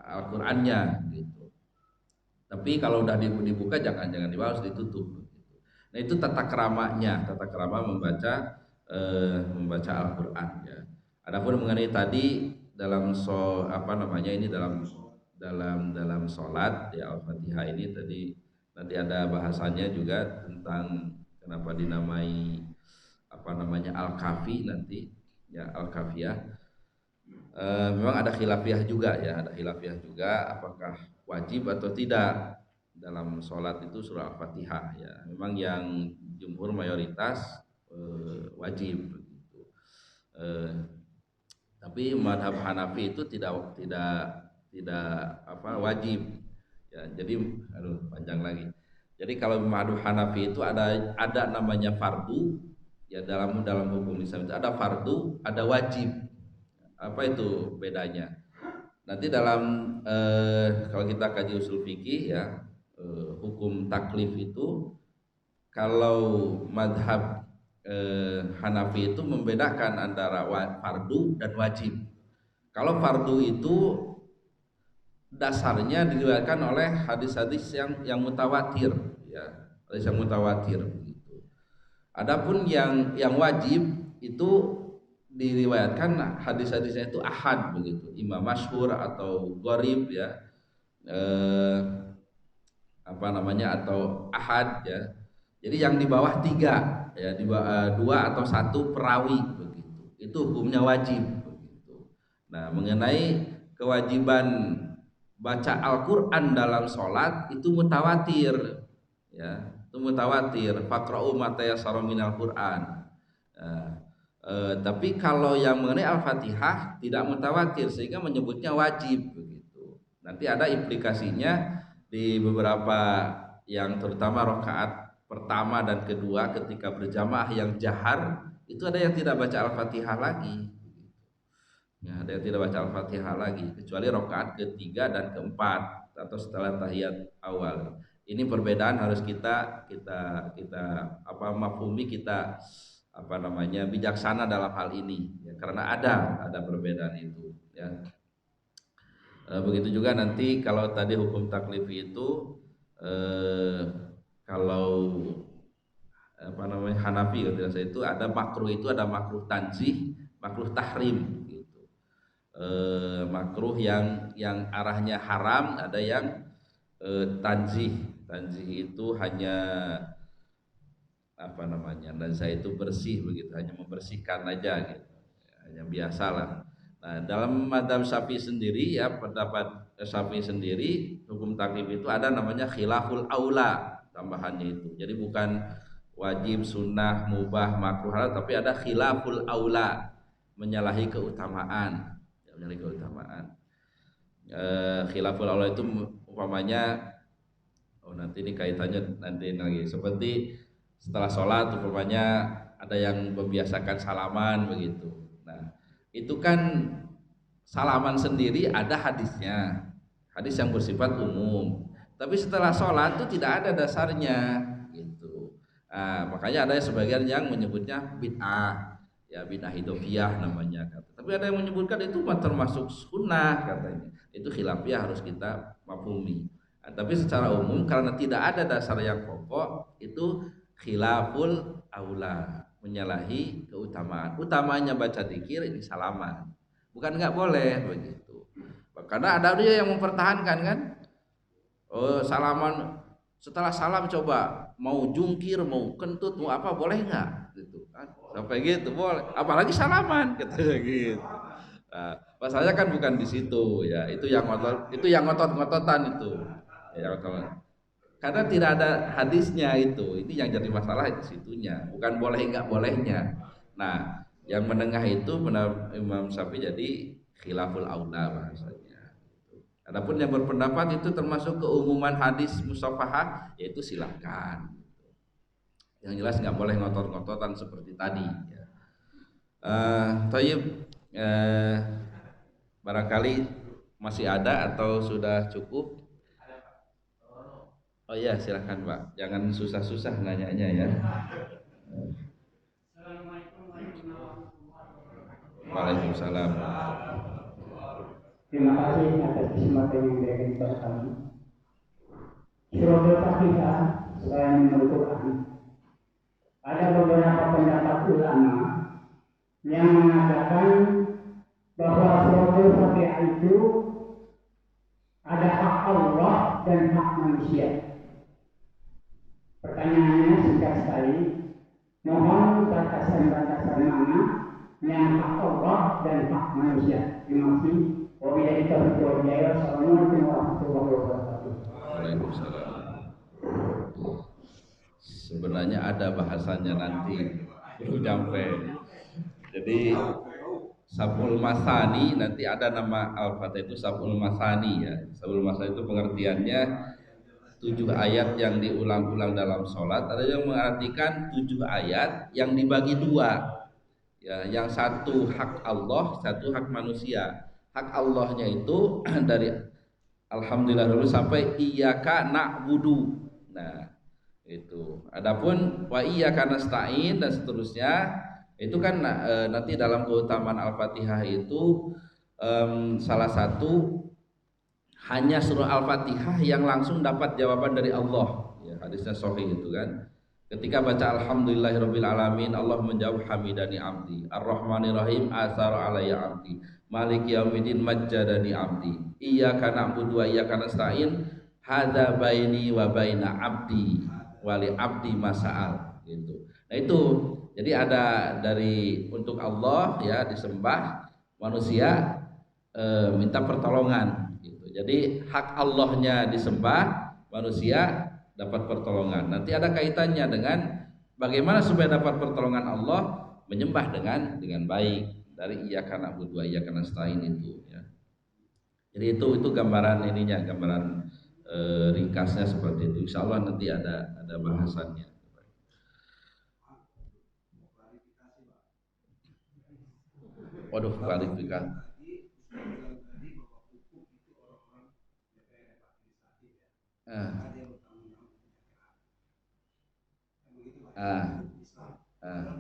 Al-Qurannya gitu. Tapi kalau udah dibuka jangan dibawa, harus ditutup. Nah itu tata kerama membaca Al-Quran ya. Adapun mengenai tadi dalam dalam sholat ya Al-Fatihah ini tadi nanti ada bahasanya juga tentang kenapa dinamai Al-Kafi nanti ya Al-Kafiyah. Memang ada khilafiyah juga apakah wajib atau tidak dalam sholat itu surah Al-Fatihah ya. Memang yang jumhur mayoritas wajib begitu. Tapi madhab Hanafi itu tidak wajib ya. Jadi panjang lagi. Jadi kalau madhab Hanafi itu ada namanya fardu ya, dalam hukum Islam itu ada fardu, ada wajib. Apa itu bedanya? Nanti dalam kalau kita kaji usul fikih ya, hukum taklif itu, kalau madhab Hanafi itu membedakan antara fardu dan wajib. Kalau fardu itu dasarnya diriwayatkan oleh hadis-hadis yang mutawatir, ya, hadis yang mutawatir begitu. Adapun yang wajib itu diriwayatkan hadis-hadisnya itu ahad begitu, imam masyhur atau gharib, ya, apa namanya, atau ahad, ya. Jadi yang di bawah 3, ya, di bawah 2 atau 1 perawi begitu. Itu hukumnya wajib begitu. Nah, mengenai kewajiban baca Al-Qur'an dalam sholat itu mutawatir, ya. Itu mutawatir, faqra'u ma tayassara minal Qur'an. Tapi kalau yang mengenai Al-Fatihah tidak mutawatir sehingga menyebutnya wajib begitu. Nanti ada implikasinya di beberapa yang terutama rakaat pertama dan kedua ketika berjamaah yang jahar itu ada yang tidak baca Al-Fatihah lagi. Ya, ada yang tidak baca Al-Fatihah lagi kecuali rakaat ketiga dan keempat atau setelah tahiyat awal. Ini perbedaan harus kita mafhumi, kita bijaksana dalam hal ini, ya, karena ada perbedaan itu, ya. Begitu juga nanti kalau tadi hukum taklif itu kalau Hanafi itu ada makruh, itu ada makruh tanzih, makruh tahrim gitu. Makruh yang arahnya haram, ada yang tanzih. Tanzih itu hanya nazah itu bersih begitu, hanya membersihkan aja gitu, hanya biasalah. Nah, dalam madzhab Syafi'i sendiri, ya, pendapat Syafi'i sendiri, hukum taklif itu ada namanya khilaful aula tambahannya itu. Jadi bukan wajib, sunnah, mubah, makruh, halal, tapi ada khilaful aula, menyalahi keutamaan, ya, menyalahi keutamaan. Khilaful aula itu umpamanya, nanti ini kaitannya nanti lagi, seperti setelah sholat umpamanya ada yang membiasakan salaman begitu. Nah, itu kan salaman sendiri ada hadisnya, hadis yang bersifat umum. Tapi setelah sholat itu tidak ada dasarnya gitu. Nah, makanya ada sebagian yang menyebutnya bid'ah, ya, bid'ah idhofiyah namanya. Tapi ada yang menyebutkan itu termasuk sunnah katanya. Itu khilafiyah, harus kita mafhumi. Nah, tapi secara umum karena tidak ada dasar yang pokok, itu khilaful aula, menyalahi keutamaan. Utamanya baca dzikir, ini salaman. Bukan nggak boleh begitu. Karena ada dia yang mempertahankan kan, salaman setelah salam coba mau jungkir, mau kentut, mau apa, boleh nggak? Gitu kan? Sampai gitu boleh. Apalagi salaman, katanya gitu. Nah, masalahnya kan bukan di situ, ya. Itu yang ngotot-ngototan itu. Ya, karena tidak ada hadisnya itu. Ini yang jadi masalah di situnya, bukan boleh nggak bolehnya. Nah, yang menengah itu benar Imam Syafi'i jadi khilaful aula bahasanya. Adapun yang berpendapat itu termasuk keumuman hadis musafahah, yaitu silakan. Yang jelas nggak boleh ngotot-ngototan seperti tadi. Ya. Barangkali masih ada atau sudah cukup? Oh iya, silakan Pak. Jangan susah-susah nanyanya ya. Waalaikumsalam. Terima kasih atas kesempatan yang diberikan kepada kami. Syurga Fatihah selain menurut Quran, ada beberapa pendapat ulama yang mengatakan bahwa Syurga Fatihah itu ada hak Allah dan hak manusia. Pertanyaannya singkat sekali, mohon batasan-batasan mana yang hak Allah dan hak manusia. Terima kasih. Wabillahi taufiq wal hidayah. Assalamualaikum warahmatullahi wabarakatuh. Waalaikumsalam. Sebenarnya ada bahasanya nanti, belum sampai. Jadi Sab'ul Masani, nanti ada nama Al-Fatihah itu Sab'ul Masani, ya. Sab'ul Masani itu pengertiannya 7 ayat yang diulang-ulang dalam sholat. Ada yang mengartikan 7 ayat yang dibagi 2, ya, yang satu hak Allah, satu hak manusia. Hak Allahnya itu dari alhamdulillah dulu sampai iyyaka na'budu. Nah, itu. Adapun wa iyyaka nasta'in dan seterusnya itu kan nanti dalam keutamaan Al-Fatihah itu salah satu hanya surah Al-Fatihah yang langsung dapat jawaban dari Allah. Ya, hadisnya sahih itu kan. Ketika baca alhamdulillahirabbil alamin, Allah menjawab hamidani abdi. Ar-Rahmanir Rahim asara alayya abdi. Maliki yaumiddin majjadani abdi. Iyyaka na'budu wa iyyaka nasta'in. Hadza baini wa baina abdi wali abdi masa'al gitu. Nah itu jadi ada dari untuk Allah ya disembah, manusia minta pertolongan gitu. Jadi hak Allahnya disembah, manusia dapat pertolongan. Nanti ada kaitannya dengan bagaimana supaya dapat pertolongan Allah, menyembah dengan baik. Dari iyyaka na'budu wa iyyaka nasta'in itu ya. Jadi itu gambaran ininya, gambaran ringkasnya seperti itu. Insya Allah nanti ada bahasannya. Waduh, klarifikasi.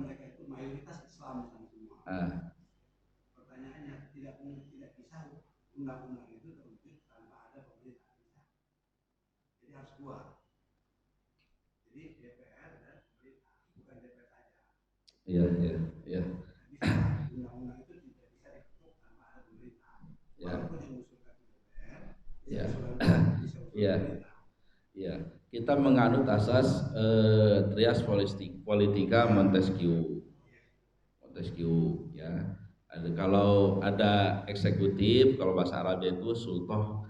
Mereka itu mayoritas Islam semua. Pertanyaannya tidak bisa undang-undang itu terwujud tanpa ada pemerintah. Jadi harus dua. Jadi DPR dan pemerintah, bukan DPR saja. Iya. Undang-undang itu tidak bisa dibentuk tanpa ada pemerintah. Ya. Walaupun yang mengusulkan DPR, Iya. Ya, kita menganut asas trias politika Montesquieu ya. Kalau ada eksekutif, kalau bahasa Arabnya itu sultoh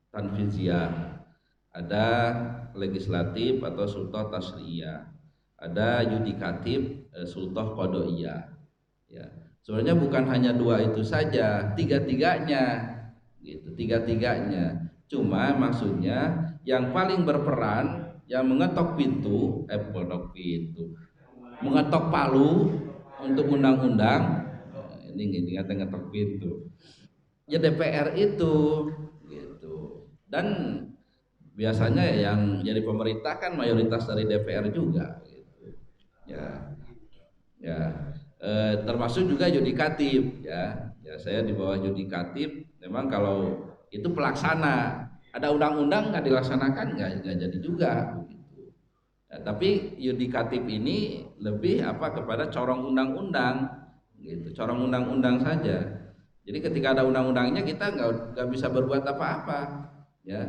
tanfiziyah, ada legislatif atau sultoh tasriyah, ada yudikatif, sultoh qadoiyah. Ya, sebenarnya bukan hanya dua itu saja, tiga-tiganya gitu, tiga-tiganya. Cuma maksudnya yang paling berperan, yang mengetok palu untuk undang-undang, ini kata ngetok pintu, ya DPR itu, gitu. Dan biasanya yang jadi pemerintah kan mayoritas dari DPR juga, gitu. Termasuk juga yudikatif, ya. Saya di bawah yudikatif. Memang kalau itu pelaksana, ada undang-undang nggak dilaksanakan nggak jadi juga begitu. Ya, tapi yudikatif ini lebih kepada corong undang-undang gitu, corong undang-undang saja. Jadi ketika ada undang-undangnya kita nggak bisa berbuat apa-apa ya.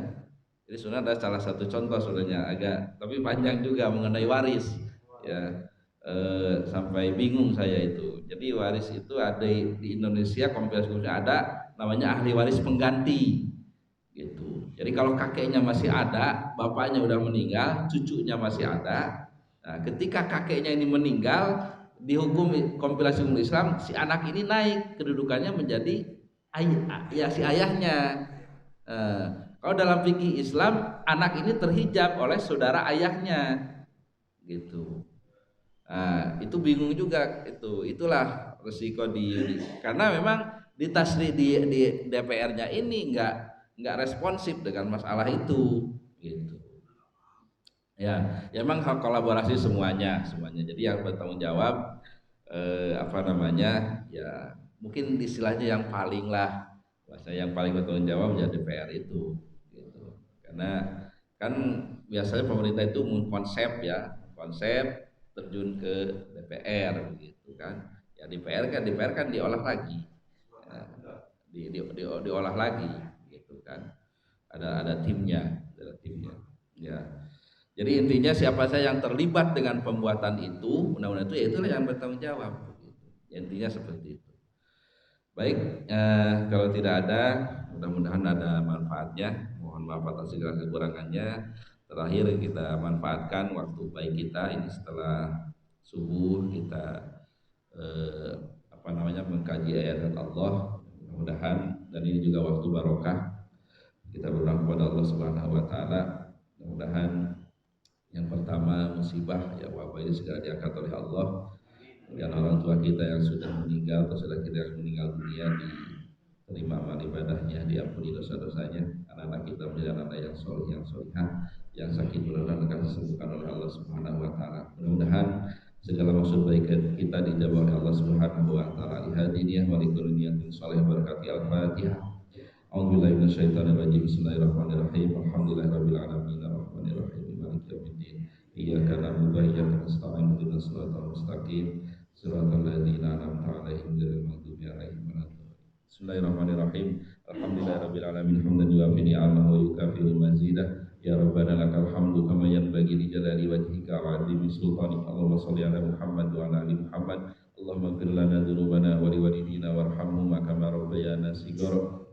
Jadi sebenarnya ada salah satu contoh sebenarnya agak tapi panjang juga mengenai waris ya. Sampai bingung saya itu. Jadi waris itu ada di Indonesia, kompilasi ada namanya ahli waris pengganti gitu. Jadi kalau kakeknya masih ada, bapaknya udah meninggal, cucunya masih ada. Nah, ketika kakeknya ini meninggal, di hukum kompilasi hukum Islam, si anak ini naik kedudukannya menjadi si ayahnya. Kalau dalam fikih Islam, anak ini terhijab oleh saudara ayahnya, gitu. Nah, itu bingung juga itulah resiko karena memang di DPR-nya ini nggak responsif dengan masalah itu, gitu. Ya memang kolaborasi semuanya. Jadi yang bertanggung jawab ya mungkin istilahnya yang paling bertanggung jawab ya DPR itu, gitu. Karena kan biasanya pemerintah itu konsep terjun ke DPR begitu kan. Ya DPR kan diolah lagi. Diolah lagi gitu kan. Ada timnya. Ya. Jadi intinya siapa saja yang terlibat dengan pembuatan itu, undang-undang itu, ya itulah yang bertanggung jawab. Ya, intinya seperti itu. Baik, kalau tidak ada, mudah-mudahan ada manfaatnya. Mohon maaf atas segala kekurangannya. Terakhir kita manfaatkan waktu baik kita ini setelah subuh kita mengkaji ayat Allah. Mudah-mudahan dan ini juga waktu barokah. Kita berdoa kepada Allah Subhanahu wa taala. Mudah-mudahan yang pertama musibah ya wabah ini segera diangkat oleh Allah. Kemudian orang tua kita yang sudah meninggal atau sudah kita yang meninggal dunia terima amal ibadahnya, diampuni dosa-dosanya, anak-anak kita menjadi anak yang soleh, yang solihah, yang sakit mudah-mudahan akan disembuhkan oleh Allah Subhanahu wa taala. Mudah-mudahan segala maksud baik kita dijabah oleh Allah Subhanahu wa taala. Hadiniyah wa likulli niyatin shalihah barakati al-Fatihah. A'udzubillahi minasyaitonir rajim. Bismillahirrahmanirrahim. Alhamdulillahirabbil alamin arrahmanir rahim maliki yaumiddin. Iyyaka na'budu wa iyyaka nasta'in ihdinas siratal mustaqim siratal ladzina an'amta 'alaihim ghairil maghdubi 'alaihim waladdallin. Bismillahirrahmanirrahim. Alhamdulillahirabbil alamin hamdan yuwafi ni'amahu wa yukafi'u mazidah. Ya Rabbana lakal hamdu kama yanbaghi li jalali wajhika wa 'azimi sultanik. Allahumma shalli ala Muhammad wa ala ali Muhammad. Allahumma ighfir lana dzunubana wa liwalidina warhamhuma kama rabbayana shighara.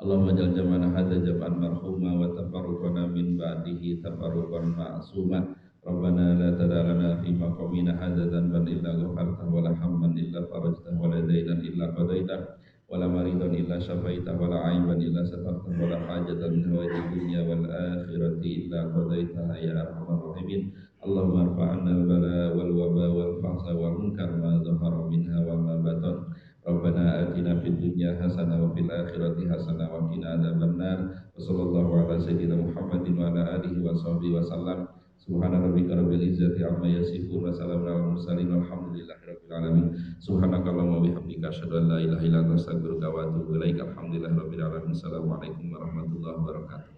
Allahumma jal jamana hadza jam'an marhuma wa tafarruqana min ba'dihi tafarruqan ma'suma. Rabbana la tad'alna fi maqamina hadza dhanban illa ghafartahu wa la hamman illa farajtahu wa la daynan illa qadaitahu wa la maridan illa syafaitahu wa la 'aiban illa satartahu wa la hajatan min hawaijid dunya wal akhirati illa qadaitaha ya arhamar rahimin. Allahumma arfa'na al-bala wal waba wal fahsha wal munkar ma dhahara minha wa ma batan. Rabbana atina fid dunya hasanah wa fil akhirati hasanah wa qina adzabannar. Wa sallallahu ala sayyidina Muhammadin wa ala alihi wa sahbihi wa sallam. Subhana rabbika rabbil izzati amma yasifun wa salamun alal mursalin walhamdulillahi rabbil alamin. Subhanakallahumma wa bihamdika asyhadu an la ilaha illa anta astaghfiruka wa atubu ilaik. Alhamdulillahi rabbil alamin. Assalamualaikum warahmatullahi wabarakatuh.